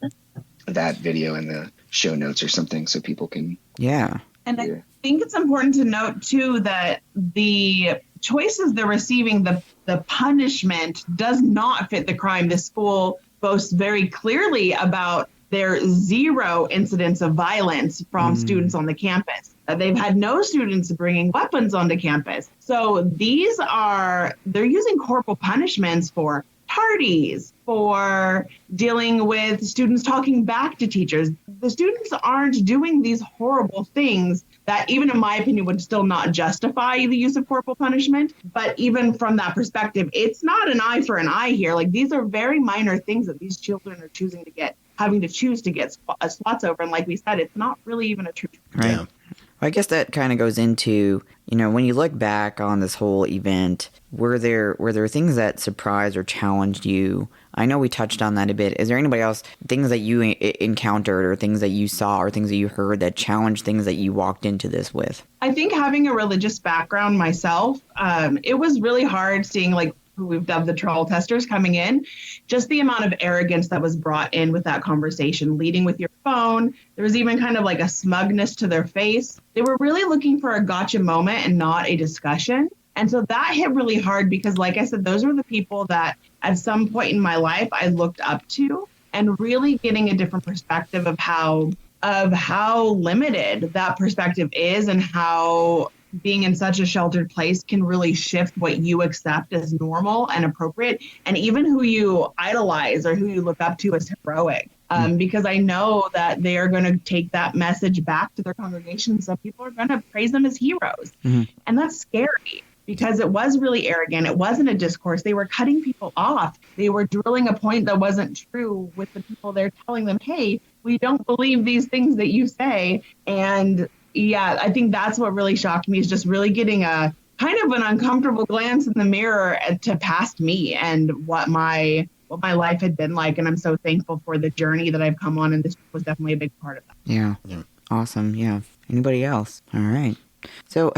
that video in the show notes or something, so people can. Yeah. And I think it's important to note too that the choices they're receiving, the punishment does not fit the crime. The school boasts very clearly about their 0 incidents of violence from students on the campus. They've had no students bringing weapons onto campus. So they're using corporal punishments for tardies, for dealing with students talking back to teachers. The students aren't doing these horrible things that, even in my opinion, would still not justify the use of corporal punishment. But even from that perspective, it's not an eye for an eye here. Like, these are very minor things that these children are having to choose to get SWATs over. And like we said, it's not really even a true. Right. Yeah. Well, I guess that kind of goes into, when you look back on this whole event, were there things that surprised or challenged you? I know we touched on that a bit. Is there anybody else, things that you encountered or things that you saw or things that you heard that challenged things that you walked into this with? I think, having a religious background myself, it was really hard seeing, like, who we've dubbed the troll testers coming in, just the amount of arrogance that was brought in with that conversation, leading with your phone. There was even kind of like a smugness to their face. They were really looking for a gotcha moment and not a discussion. And so that hit really hard because, like I said, those were the people that at some point in my life I looked up to, and really getting a different perspective of how limited that perspective is, and how being in such a sheltered place can really shift what you accept as normal and appropriate, and even who you idolize or who you look up to as heroic. Because I know that they are going to take that message back to their congregation. Some people are going to praise them as heroes. And that's scary, because it was really arrogant. It wasn't a discourse. They were cutting people off. They were drilling a point that wasn't true with the people there, telling them, hey, we don't believe these things that you say. And yeah, I think that's what really shocked me, is just really getting a kind of an uncomfortable glance in the mirror to past me and what my life had been like. And I'm so thankful for the journey that I've come on, and this was definitely a big part of that. Yeah. Awesome. Yeah. Anybody else? All right. So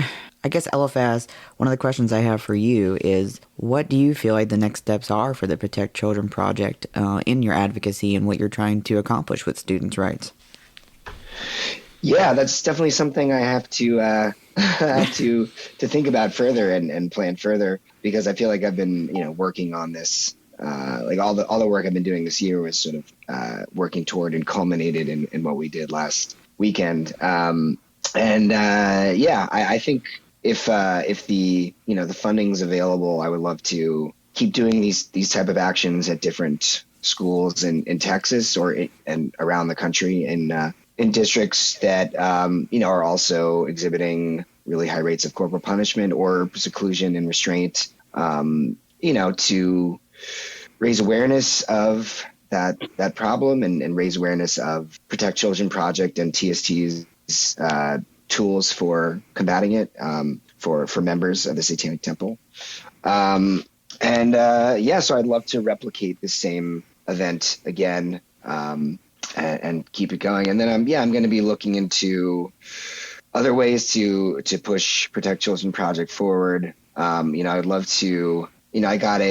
I guess, Eliphaz, one of the questions I have for you is, what do you feel like the next steps are for the Protect Children Project in your advocacy and what you're trying to accomplish with students' rights? Yeah, that's definitely something I have to to think about further and plan further, because I feel like I've been working on this. Like all the work I've been doing this year was sort of working toward and culminated in what we did last weekend. I think if the the funding's available, I would love to keep doing these type of actions at different schools in Texas and around the country, in districts that are also exhibiting really high rates of corporal punishment or seclusion and restraint. To raise awareness of that problem and raise awareness of Protect Children Project and TST's tools for combating it for members of the Satanic Temple. So I'd love to replicate the same event again and keep it going. And then I'm going to be looking into other ways to push Protect Children Project forward. I'd love to. I got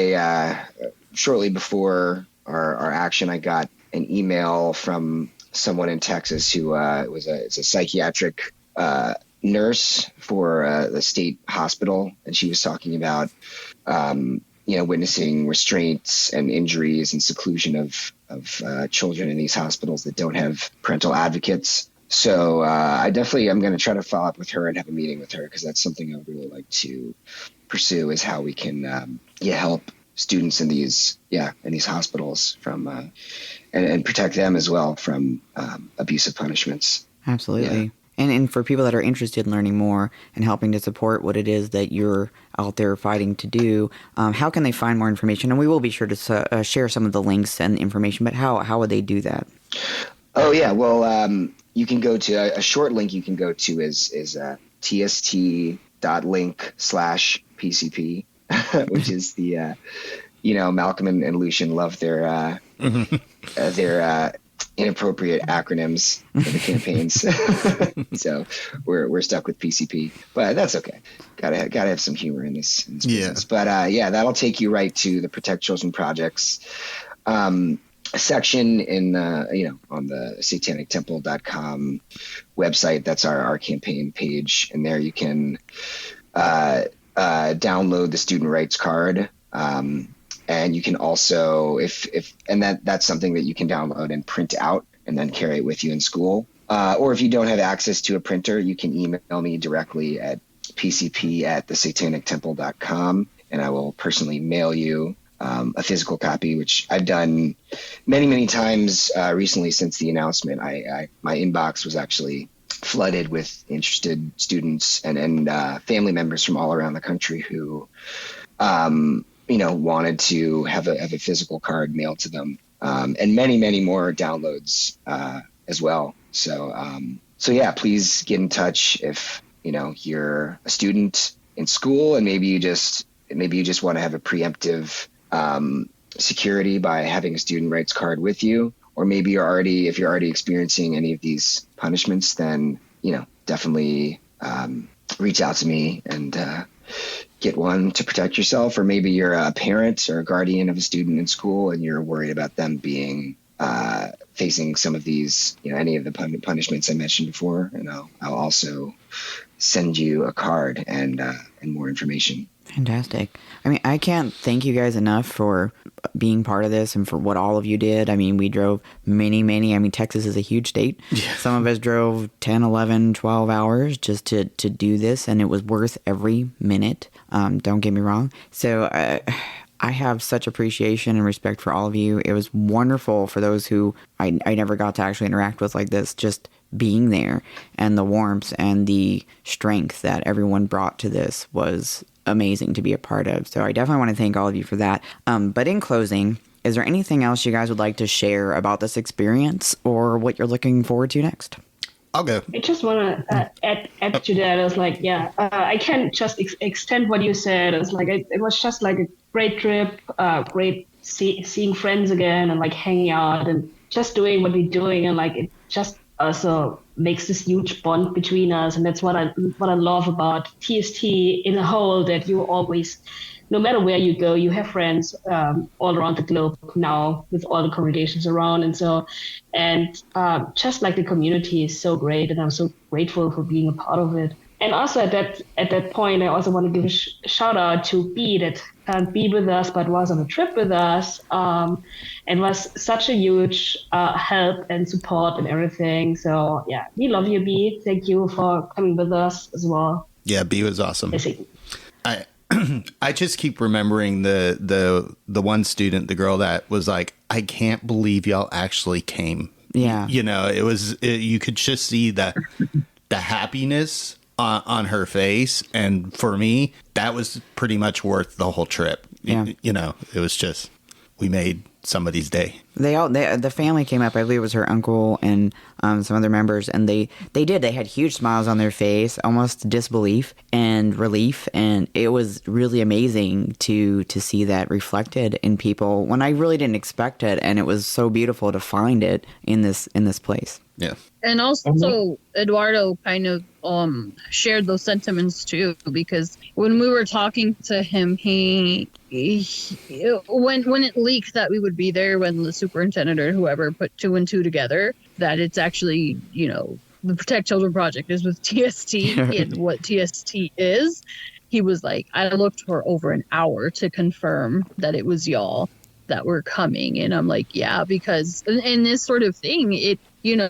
shortly before our action, I got an email from someone in Texas who was a psychiatric nurse for the state hospital, and she was talking about witnessing restraints and injuries and seclusion of children in these hospitals that don't have parental advocates. So I'm going to try to follow up with her and have a meeting with her, because that's something I would really like to pursue, is how we can help students in these hospitals from and protect them as well from abusive punishments. Absolutely. Yeah. And for people that are interested in learning more and helping to support what it is that you're out there fighting to do, how can they find more information? And we will be sure to share some of the links and information, but how would they do that? Oh, yeah. Well, you can go to a short link you can go to is tst.link/PCP, which is the, Malcolm and Lucian love their inappropriate acronyms for the campaigns. So we're stuck with PCP, but that's okay. Gotta have some humor in this business. But that'll take you right to the Protect Children Project's section in on the satanictemple.com website. That's our campaign page, and there you can download the student rights card. And you can also, that's something that you can download and print out and then carry it with you in school. Or if you don't have access to a printer, you can email me directly at pcp@thesatanictemple.com, and I will personally mail you a physical copy, which I've done many, many times recently since the announcement. My inbox was actually flooded with interested students and family members from all around the country who wanted to have a physical card mailed to them, and many, many more downloads as well. So please get in touch if you're a student in school and maybe you just want to have a preemptive security by having a student rights card with you, or maybe if you're already experiencing any of these punishments, then definitely reach out to me and get one to protect yourself. Or maybe you're a parent or a guardian of a student in school and you're worried about them being facing some of these, any of the punishments I mentioned before, and I'll also send you a card and more information. Fantastic. I mean, I can't thank you guys enough for being part of this and for what all of you did. I mean, we drove many, Texas is a huge state. Yeah. Some of us drove 10, 11, 12 hours just to do this, and it was worth every minute. Don't get me wrong. So I have such appreciation and respect for all of you. It was wonderful for those who I never got to actually interact with like this, just being there, and the warmth and the strength that everyone brought to this was amazing to be a part of. So I definitely want to thank all of you for that. But in closing, is there anything else you guys would like to share about this experience or what you're looking forward to next? I'll go. I just want to add to that. I was like, I can just extend what you said. It was just like a great trip, great seeing friends again and like hanging out and just doing what we're doing, and like it just also makes this huge bond between us. And that's what I love about TST in a whole, that you always, no matter where you go, you have friends all around the globe now with all the congregations around. And so, just like the community is so great, and I'm so grateful for being a part of it. And also at that point, I also want to give a shout out to B, that can't be with us, but was on a trip with us, and was such a huge help and support and everything. So yeah, we love you, B. Thank you for coming with us as well. Yeah, B was awesome. I just keep remembering the one student, the girl that was like, I can't believe y'all actually came. Yeah. You could just see the happiness on her face. And for me, that was pretty much worth the whole trip. Yeah. It was just, we made somebody's day. The family came up. I believe it was her uncle and some other members, and they had huge smiles on their face, almost disbelief and relief, and it was really amazing to see that reflected in people when I really didn't expect it, and it was so beautiful to find it in this place. Yeah. And also, Eduardo kind of shared those sentiments too, because when we were talking to him, he when it leaked that we would be there, when the superintendent or whoever put 2 and 2 together, that it's actually, the Protect Children Project is with TST and what TST is. he was like, I looked for over an hour to confirm that it was y'all that were coming. And I'm like, yeah, because in this sort of thing, it, you know,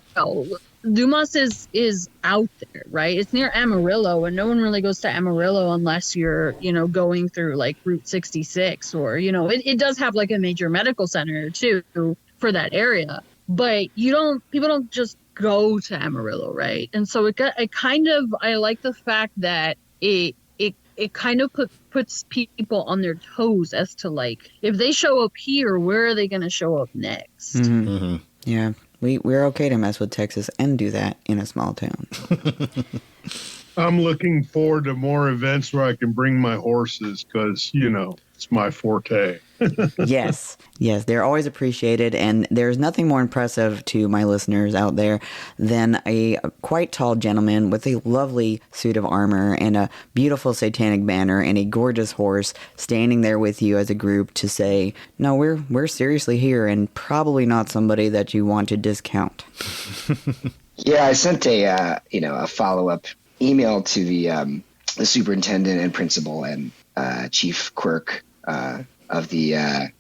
Dumas is out there, right? It's near Amarillo, and no one really goes to Amarillo unless you're, you know, going through like Route 66, or, you know, it does have like a major medical center too for that area, but people don't just go to Amarillo, right? And so I like the fact that it kind of puts people on their toes as to like, if they show up here, where are they going to show up next? Mm-hmm. Mm-hmm. Yeah. We're okay to mess with Texas and do that in a small town. I'm looking forward to more events where I can bring my horses because, you know, it's my forte. Yes, they're always appreciated, and there's nothing more impressive to my listeners out there than a quite tall gentleman with a lovely suit of armor and a beautiful satanic banner and a gorgeous horse standing there with you as a group to say, no, we're seriously here, and probably not somebody that you want to discount. Yeah, I sent a follow-up email to the superintendent and principal and Chief Quirk of the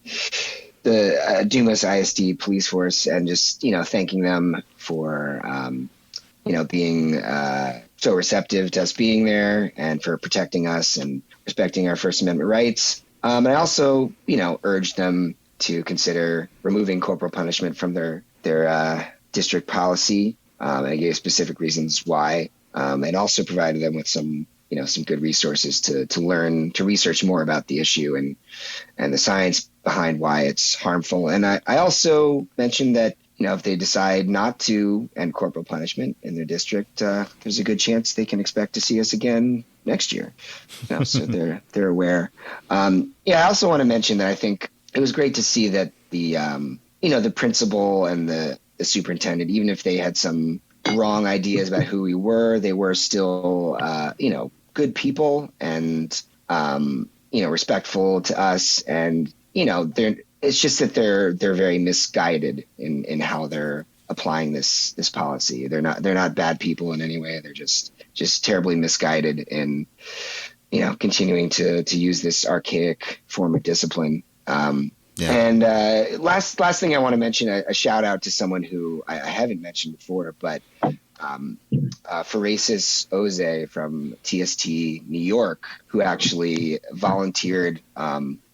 Dumas ISD police force, and just, you know, thanking them for, being so receptive to us being there and for protecting us and respecting our First Amendment rights. And I also, you know, urged them to consider removing corporal punishment from their district policy. And I gave specific reasons why, and also provided them with some good resources to learn, to research more about the issue and the science behind why it's harmful. And I also mentioned that, you know, if they decide not to end corporal punishment in their district, there's a good chance they can expect to see us again next year. You know, so they're aware. I also want to mention that I think it was great to see that the principal and the superintendent, even if they had some wrong ideas about who we were, they were still, good people and, respectful to us. And, you know, it's just that they're very misguided in how they're applying this policy. They're not bad people in any way. They're just terribly misguided in, you know, continuing to use this archaic form of discipline. And last thing I want to mention, a shout out to someone who I haven't mentioned before, but Phrasis Oze from TST New York, who actually volunteered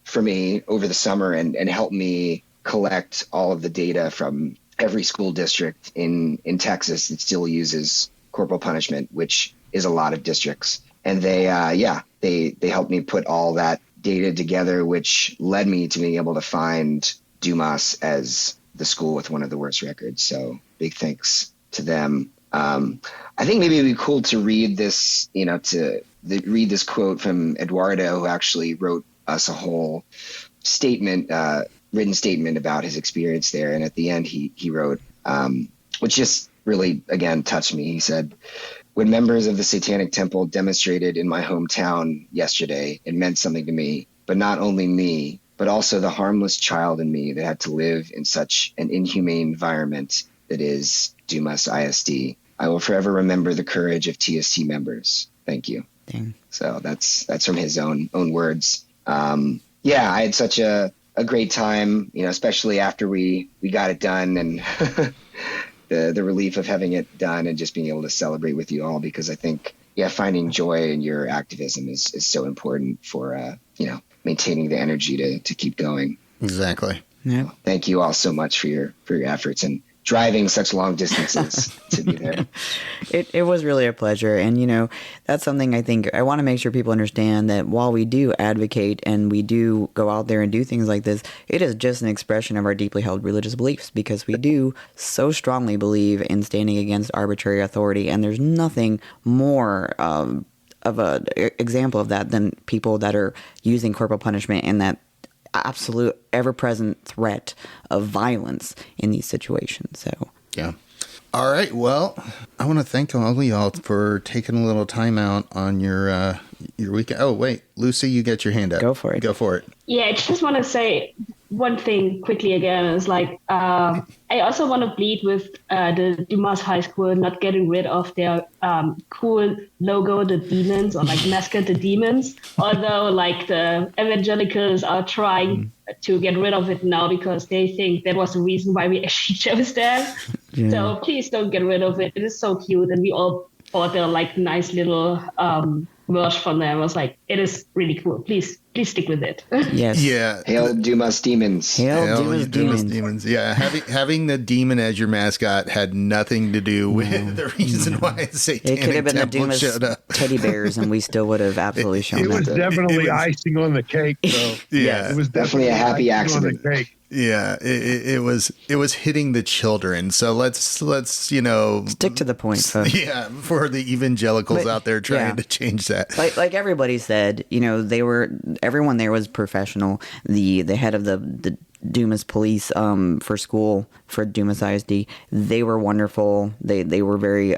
for me over the summer and helped me collect all of the data from every school district in Texas that still uses corporal punishment, which is a lot of districts. And they helped me put all that data together, which led me to being able to find Dumas as the school with one of the worst records. So big thanks to them. I think maybe it'd be cool to read this, you know, read this quote from Eduardo, who actually wrote us a whole written statement about his experience there. And at the end, he wrote, which just really, again, touched me. He said, "When members of the Satanic Temple demonstrated in my hometown yesterday, it meant something to me, but not only me, but also the harmless child in me that had to live in such an inhumane environment that is Dumas ISD. I will forever remember the courage of TST members. Thank you." Dang. So that's from his own words. I had such a great time, you know, especially after we got it done, and the relief of having it done and just being able to celebrate with you all, because I think, finding joy in your activism is so important for, maintaining the energy to keep going. Exactly. Yeah. Thank you all so much for your efforts and driving such long distances to be there. It was really a pleasure. And, you know, that's something I think I want to make sure people understand, that while we do advocate and we do go out there and do things like this, it is just an expression of our deeply held religious beliefs, because we do so strongly believe in standing against arbitrary authority. And there's nothing more of an example of that than people that are using corporal punishment and that absolute ever-present threat of violence in these situations. So yeah. All right. Well, I want to thank all of y'all for taking a little time out on your weekend. Oh, wait, Lucy, you get your hand up. Go for it. Yeah, I just want to say one thing quickly again is like I also want to plead with the Dumas High School not getting rid of their cool logo, the demons, or like mascot, the demons. Although like the evangelicals are trying to get rid of it now because they think that was the reason why we actually chose that. Yeah. So please don't get rid of it. It is so cute, and we all bought their like nice little merch from them. I was like, it is really cool. Please stick with it. Yes. Yeah. Hail Dumas demons. Hail Dumas demons. Demons. Yeah, having the demon as your mascot had nothing to do with the reason why Satanic It could have been the Temple Dumas showed up. teddy bears, and we still would have absolutely shown It was that. definitely icing on the cake, though. Yeah. It was Definitely a happy icing accident. on the cake. Yeah, it was hitting the children. So let's Stick to the point, folks. yeah, for the evangelicals But, out there trying yeah. to change that. Like everybody said, everyone there was professional. The head of the Dumas police for school, for Dumas ISD, they were wonderful. They were very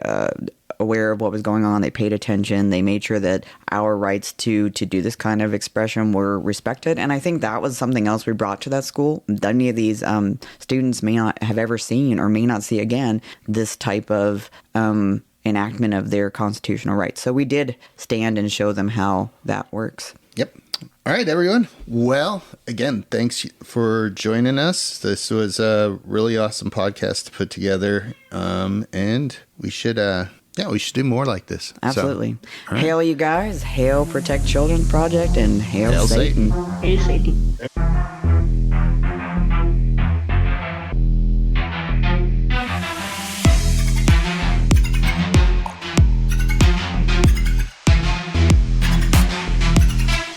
aware of what was going on. They paid attention. They made sure that our rights to do this kind of expression were respected. And I think that was something else we brought to that school. Many of these students may not have ever seen or may not see again this type of enactment of their constitutional rights. So we did stand and show them how that works. Yep. All right, everyone. Well, again, thanks for joining us. This was a really awesome podcast to put together, and we should do more like this. Absolutely. So, all right. Hail you guys. Hail Protect Children Project, and hail Hail Satan. Satan. Hey, Sadie.